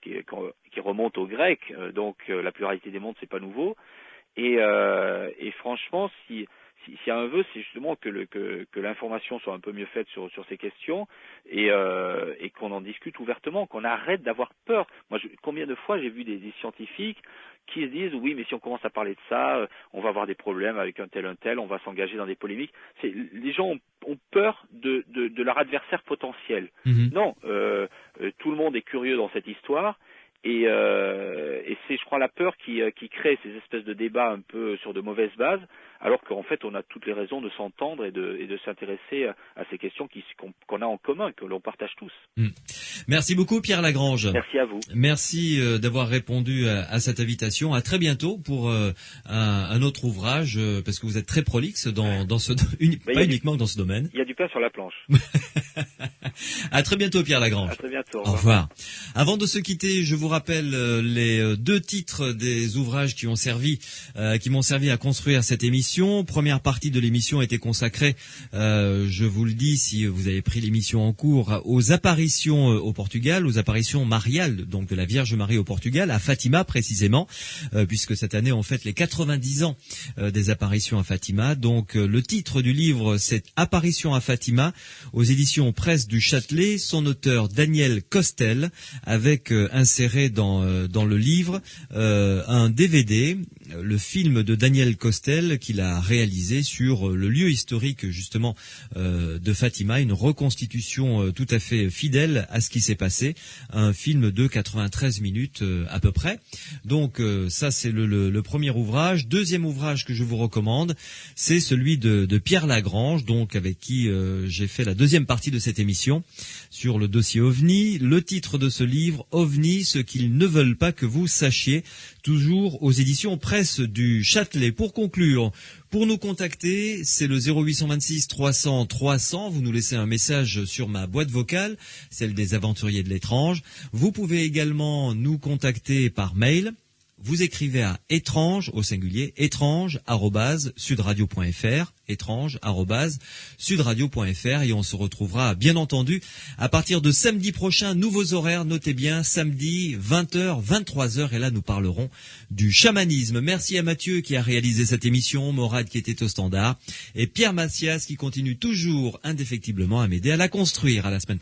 qui remontent aux Grecs. Donc la pluralité des mondes, c'est pas nouveau. Et franchement, s'il y a un vœu, c'est justement que l'information soit un peu mieux faite sur ces questions et qu'on en discute ouvertement, qu'on arrête d'avoir peur. Moi, combien de fois j'ai vu des scientifiques qui se disent oui, mais si on commence à parler de ça, on va avoir des problèmes avec un tel, on va s'engager dans des polémiques. Les gens ont peur de leur adversaire potentiel. Non, tout le monde est curieux dans cette histoire. Et c'est, je crois, la peur qui crée ces espèces de débats un peu sur de mauvaises bases, alors qu'en fait, on a toutes les raisons de s'entendre et de s'intéresser à ces questions qu'on a en commun, que l'on partage tous. Merci beaucoup, Pierre Lagrange. Merci à vous. Merci d'avoir répondu à cette invitation. À très bientôt pour un autre ouvrage, parce que vous êtes très prolixe dans ce pas uniquement dans ce domaine. Il y a du pain sur la planche. À très bientôt, Pierre Lagrange. À très bientôt. Au revoir. Avant de se quitter, je vous rappelle les deux titres des ouvrages qui m'ont servi à construire cette émission. Première partie de l'émission était consacrée, je vous le dis, si vous avez pris l'émission en cours, aux apparitions au Portugal, aux apparitions mariales, donc de la Vierge Marie au Portugal, à Fatima précisément, puisque cette année on fête les 90 ans des apparitions à Fatima. Donc le titre du livre, c'est Apparition à Fatima, aux éditions Presse du Châtelet. Son auteur Daniel Costel, avec inséré dans le livre un DVD, le film de Daniel Costel qu'il a réalisé sur le lieu historique justement de Fatima, une reconstitution tout à fait fidèle à ce qui s'est passé, un film de 93 minutes à peu près. Donc ça c'est le premier ouvrage. Deuxième ouvrage que je vous recommande, c'est celui de Pierre Lagrange, donc avec qui j'ai fait la deuxième partie de cette émission sur le dossier OVNI. Le titre de ce livre, OVNI, ce qu'ils ne veulent pas que vous sachiez, toujours aux éditions Presse du Châtelet. Pour conclure, pour nous contacter, c'est le 0826 300 300. Vous nous laissez un message sur ma boîte vocale, celle des Aventuriers de l'étrange. Vous pouvez également nous contacter par mail. Vous écrivez à étrange, au singulier, étrange@sudradio.fr, étrange@sudradio.fr, et on se retrouvera bien entendu à partir de samedi prochain. Nouveaux horaires, notez bien, samedi 20h, 23h, et là nous parlerons du chamanisme. Merci à Mathieu qui a réalisé cette émission, Morad qui était au standard, et Pierre Massias qui continue toujours indéfectiblement à m'aider à la construire. À la semaine prochaine.